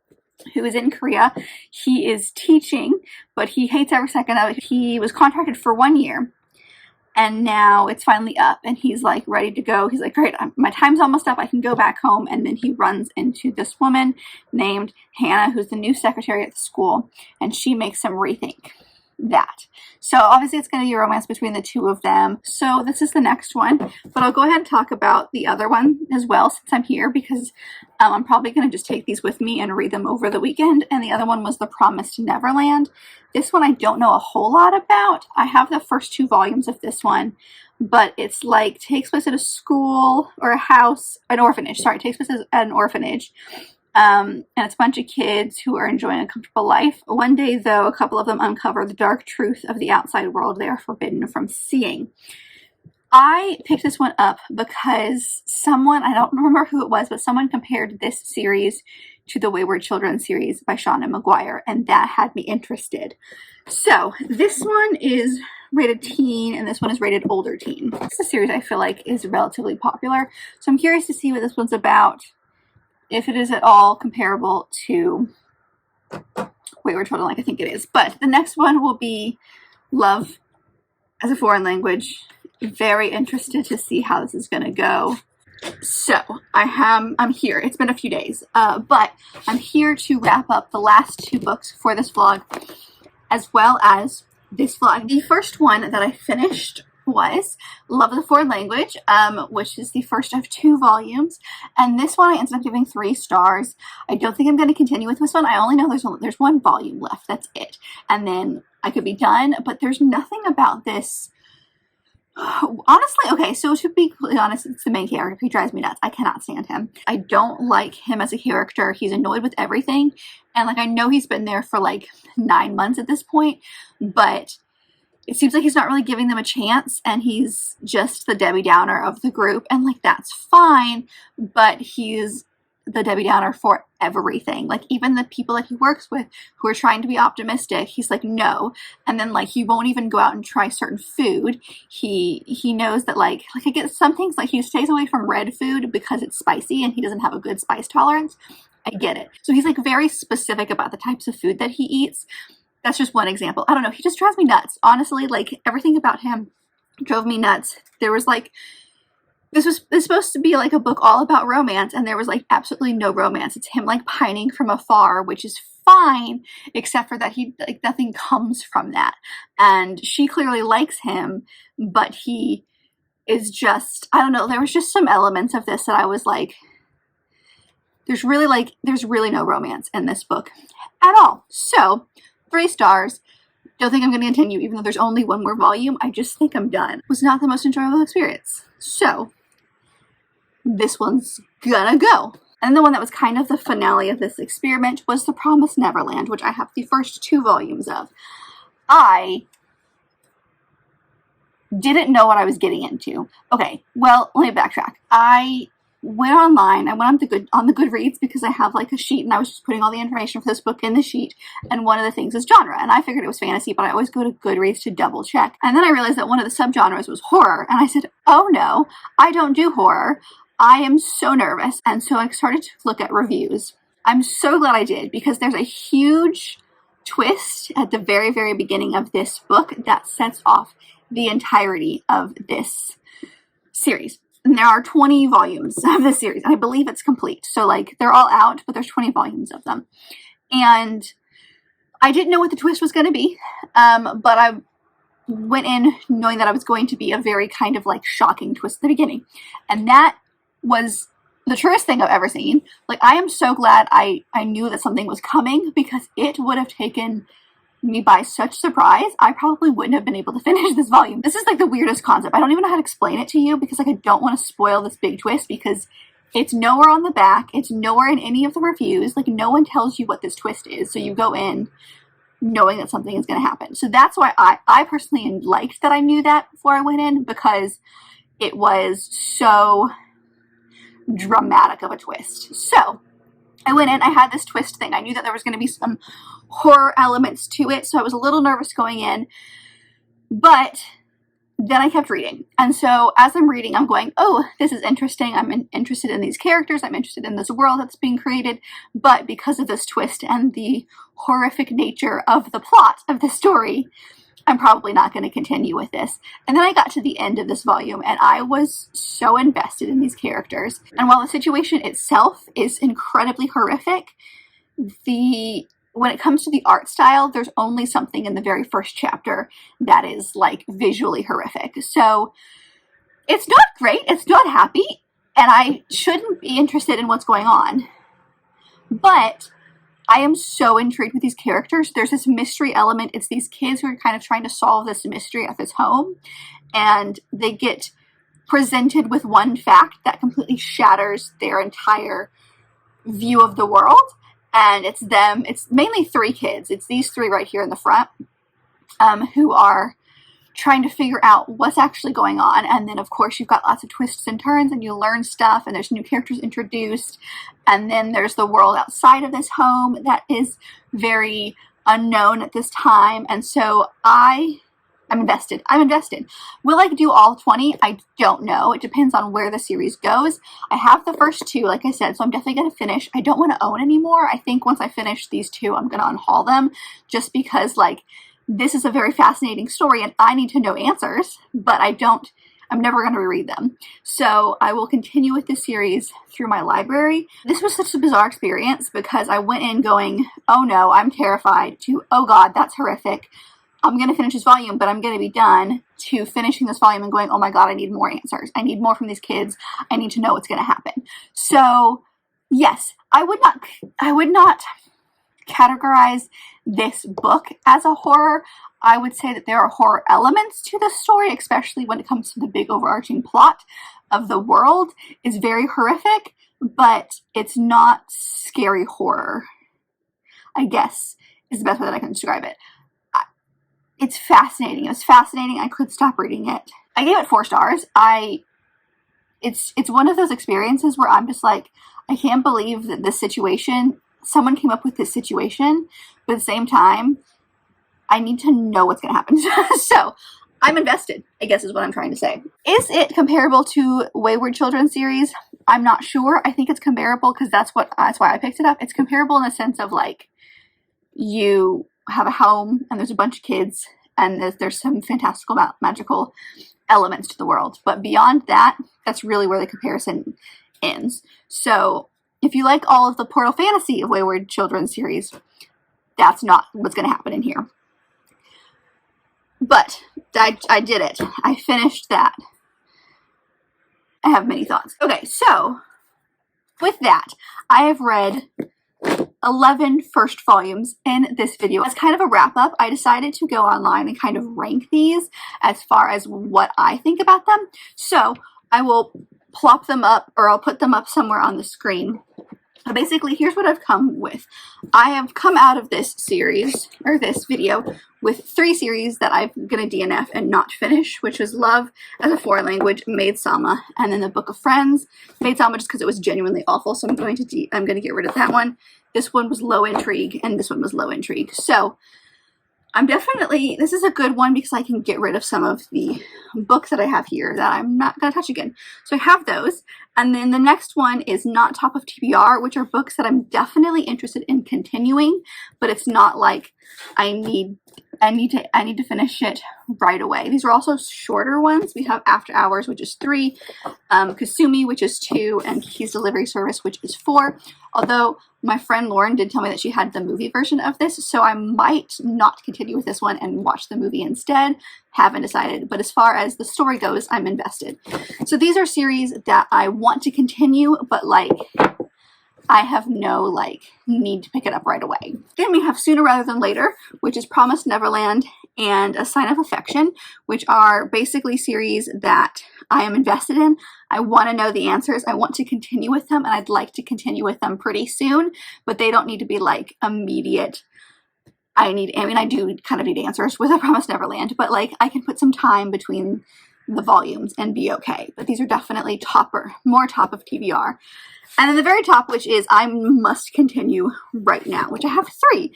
who is in Korea. He is teaching, but he hates every second of it. He was contracted for 1 year, and now it's finally up, and he's like ready to go. He's like, great, my time's almost up. I can go back home. And then he runs into this woman named Hannah, who's the new secretary at the school, and she makes him rethink that. So obviously it's going to be a romance between the 2 of them. So this is the next one, but I'll go ahead and talk about the other one as well since I'm here, because I'm probably going to just take these with me and read them over the weekend. And the other one was The Promised Neverland. This one I don't know a whole lot about. I have the first 2 volumes of this one, but it's like takes place at a school or a house, an orphanage. Sorry, it takes place at an orphanage. And it's a bunch of kids who are enjoying a comfortable life. One day, though, a couple of them uncover the dark truth of the outside world they are forbidden from seeing. I picked this one up because someone, I don't remember who it was, but someone compared this series to the Wayward Children series by Shauna Maguire, and that had me interested. So this one is rated teen, and this one is rated older teen. It's a series I feel like is relatively popular, so I'm curious to see what this one's about, if it is at all comparable to Wayward Children, like I think it is. But the next one will be Love as a Foreign Language. Very interested to see how this is going to go. So I'm here. It's been a few days, but I'm here to wrap up the last 2 books for this vlog, as well as this vlog. The first one that I finished was Love as a Foreign Language, which is the first of 2 volumes, and this one I ended up giving 3 stars. I don't think I'm going to continue with this one. I only know there's 1 volume left. That's it, and then I could be done. But there's nothing about this. Honestly, okay, so to be completely honest, it's the main character. He drives me nuts. I cannot stand him. I don't like him as a character. He's annoyed with everything, and like I know he's been there for like 9 months at this point, but it seems like he's not really giving them a chance, and he's just the Debbie Downer of the group, and like that's fine, but he's the Debbie Downer for everything. Like, even the people that he works with who are trying to be optimistic, he's like, no. And then, like, he won't even go out and try certain food. He knows that, like I get some things, like, he stays away from red food because it's spicy and he doesn't have a good spice tolerance. I get it. So he's, like, very specific about the types of food that he eats. That's just one example. I don't know. He just drives me nuts. Honestly, like, everything about him drove me nuts. There was, like, this was supposed to be, like, a book all about romance, and there was, like, absolutely no romance. It's him, like, pining from afar, which is fine, except for that he, like, nothing comes from that. And she clearly likes him, but he is just, I don't know, there was just some elements of this that I was like, there's really no romance in this book at all. So, 3 stars. Don't think I'm going to continue, even though there's only one more volume. I just think I'm done. It was not the most enjoyable experience. So, this one's gonna go. And the one that was kind of the finale of this experiment was The Promised Neverland, which I have the first 2 volumes of. I didn't know what I was getting into. Okay, well, let me backtrack. I went online, I went on the Goodreads because I have, like, a sheet, and I was just putting all the information for this book in the sheet, and one of the things is genre, and I figured it was fantasy, but I always go to Goodreads to double check. And then I realized that one of the subgenres was horror, and I said, oh no, I don't do horror. I am so nervous. And so I started to look at reviews. I'm so glad I did, because there's a huge twist at the very, very beginning of this book that sets off the entirety of this series. And there are 20 volumes of this series. I believe it's complete. So, like, they're all out, but there's 20 volumes of them. And I didn't know what the twist was going to be, but I went in knowing that I was going to be a very kind of, like, shocking twist at the beginning. And that was the truest thing I've ever seen. Like, I am so glad I knew that something was coming, because it would have taken me by such surprise. I probably wouldn't have been able to finish this volume. This is, like, the weirdest concept. I don't even know how to explain it to you, because, like, I don't want to spoil this big twist, because it's nowhere on the back. It's nowhere in any of the reviews. Like, no one tells you what this twist is. So you go in knowing that something is going to happen. So that's why I personally liked that I knew that before I went in, because it was so dramatic of a twist. So I went in, I had this twist thing. I knew that there was going to be some horror elements to it, so I was a little nervous going in, but then I kept reading. And so as I'm reading, I'm going, oh, this is interesting. I'm interested in these characters. I'm interested in this world that's being created. But because of this twist and the horrific nature of the plot of the story, I'm probably not going to continue with this. And then I got to the end of this volume, and I was so invested in these characters. And while the situation itself is incredibly horrific, when it comes to the art style, there's only something in the very first chapter that is, like, visually horrific. So it's not great, it's not happy, and I shouldn't be interested in what's going on. But I am so intrigued with these characters. There's this mystery element. It's these kids who are kind of trying to solve this mystery at this home, and they get presented with one fact that completely shatters their entire view of the world. And it's them. It's mainly 3 kids. It's these 3 right here in the front, who are trying to figure out what's actually going on. And then, of course, you've got lots of twists and turns, and you learn stuff, and there's new characters introduced. And then there's the world outside of this home that is very unknown at this time. And so I'm invested. I'm invested. Will I do all 20? I don't know. It depends on where the series goes. I have the first 2, like I said, so I'm definitely going to finish. I don't want to own anymore. I think once I finish these 2, I'm going to unhaul them, just because, like, this is a very fascinating story and I need to know answers, but I'm never going to reread them. So I will continue with this series through my library. This was such a bizarre experience, because I went in going, oh no, I'm terrified, to, oh god, that's horrific. I'm going to finish this volume, but I'm going to be done, to finishing this volume and going, oh my god, I need more answers. I need more from these kids. I need to know what's going to happen. So yes, I would not categorize this book as a horror. I would say that there are horror elements to the story, especially when it comes to the big overarching plot of the world. It's very horrific, but it's not scary horror, I guess, is the best way that I can describe it. It's fascinating. It was fascinating. I could stop reading it. I gave it 4 stars. It's one of those experiences where I'm just like, I can't believe that this situation, someone came up with this situation, but at the same time, I need to know what's going to happen. So I'm invested, I guess is what I'm trying to say. Is it comparable to Wayward Children series? I'm not sure. I think it's comparable because that's why I picked it up. It's comparable in the sense of like, you have a home and there's a bunch of kids and there's some fantastical magical elements to the world. But beyond that, that's really where the comparison ends. So if you like all of the Portal Fantasy of Wayward Children series, that's not what's going to happen in here. But I did it. I finished that. I have many thoughts. Okay, so with that, I have read 11 first volumes in this video. As kind of a wrap up, I decided to go online and kind of rank these as far as what I think about them. So I will plop them up, or I'll put them up somewhere on the screen. So basically, here's what I've come with. I have come out of this series, or this video, with 3 series that I'm going to DNF and not finish, which was Love as a Foreign Language, Maid-Sama, and then the Book of Friends. Maid-Sama just because it was genuinely awful, so I'm going to get rid of that one. This one was low intrigue, and this one was low intrigue. So I'm definitely, this is a good one because I can get rid of some of the books that I have here that I'm not going to touch again. So I have those. And then the next one is not top of TBR, which are books that I'm definitely interested in continuing, but it's not like I need to finish it right away. These are also shorter ones. We have After Hours, which is 3, Kasumi, which is 2, and Kiki's Delivery Service, which is 4. Although my friend Lauren did tell me that she had the movie version of this, so I might not continue with this one and watch the movie instead. Haven't decided, but as far as the story goes, I'm invested. So these are series that I want to continue, but like, I have no like need to pick it up right away. Then we have Sooner Rather Than Later, which is Promised Neverland and A Sign of Affection, which are basically series that I am invested in. I want to know the answers. I want to continue with them, and I'd like to continue with them pretty soon, but they don't need to be like immediate. I do kind of need answers with A Promised Neverland, but like I can put some time between the volumes and be okay. But these are definitely more top of TBR. And then the very top, which is I must continue right now, which I have 3,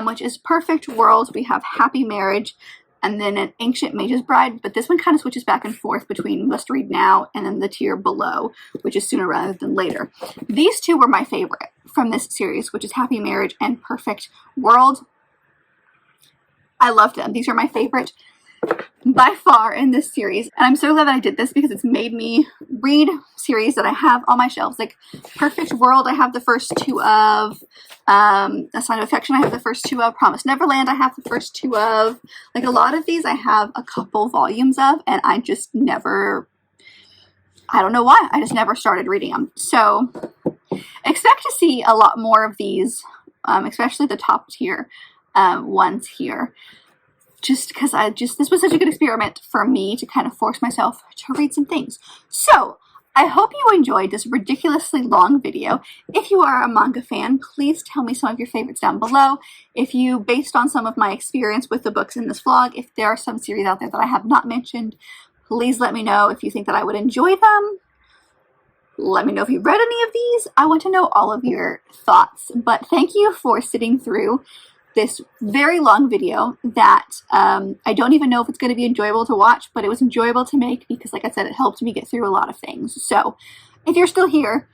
which is Perfect World. We have Happy Marriage, and then An Ancient Mage's Bride. But this one kind of switches back and forth between Must Read Now and then the tier below, which is Sooner Rather Than Later. These 2 were my favorite from this series, which is Happy Marriage and Perfect World. I loved them. These are my favorite by far in this series, and I'm so glad that I did this because it's made me read series that I have on my shelves. Like Perfect World, I have the first 2 of. A Sign of Affection, I have the first 2 of. Promised Neverland, I have the first 2 of. Like a lot of these I have a couple volumes of, and I just never, I don't know why, I just never started reading them. So expect to see a lot more of these, especially the top tier ones here. Just because this was such a good experiment for me to kind of force myself to read some things. So I hope you enjoyed this ridiculously long video. If you are a manga fan, please tell me some of your favorites down below. If you, based on some of my experience with the books in this vlog, if there are some series out there that I have not mentioned, please let me know if you think that I would enjoy them. Let me know if you've read any of these. I want to know all of your thoughts. But thank you for sitting through this very long video that I don't even know if it's going to be enjoyable to watch, but it was enjoyable to make because, like I said, it helped me get through a lot of things. So if you're still here,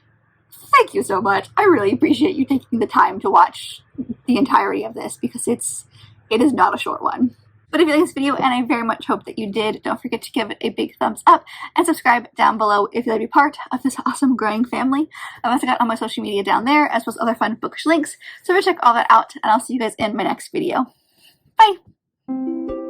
thank you so much. I really appreciate you taking the time to watch the entirety of this because it is not a short one. But if you like this video, and I very much hope that you did, don't forget to give it a big thumbs up and subscribe down below if you'd like to be part of this awesome growing family. I've also got all my social media down there, as well as other fun bookish links. So go check all that out, and I'll see you guys in my next video. Bye!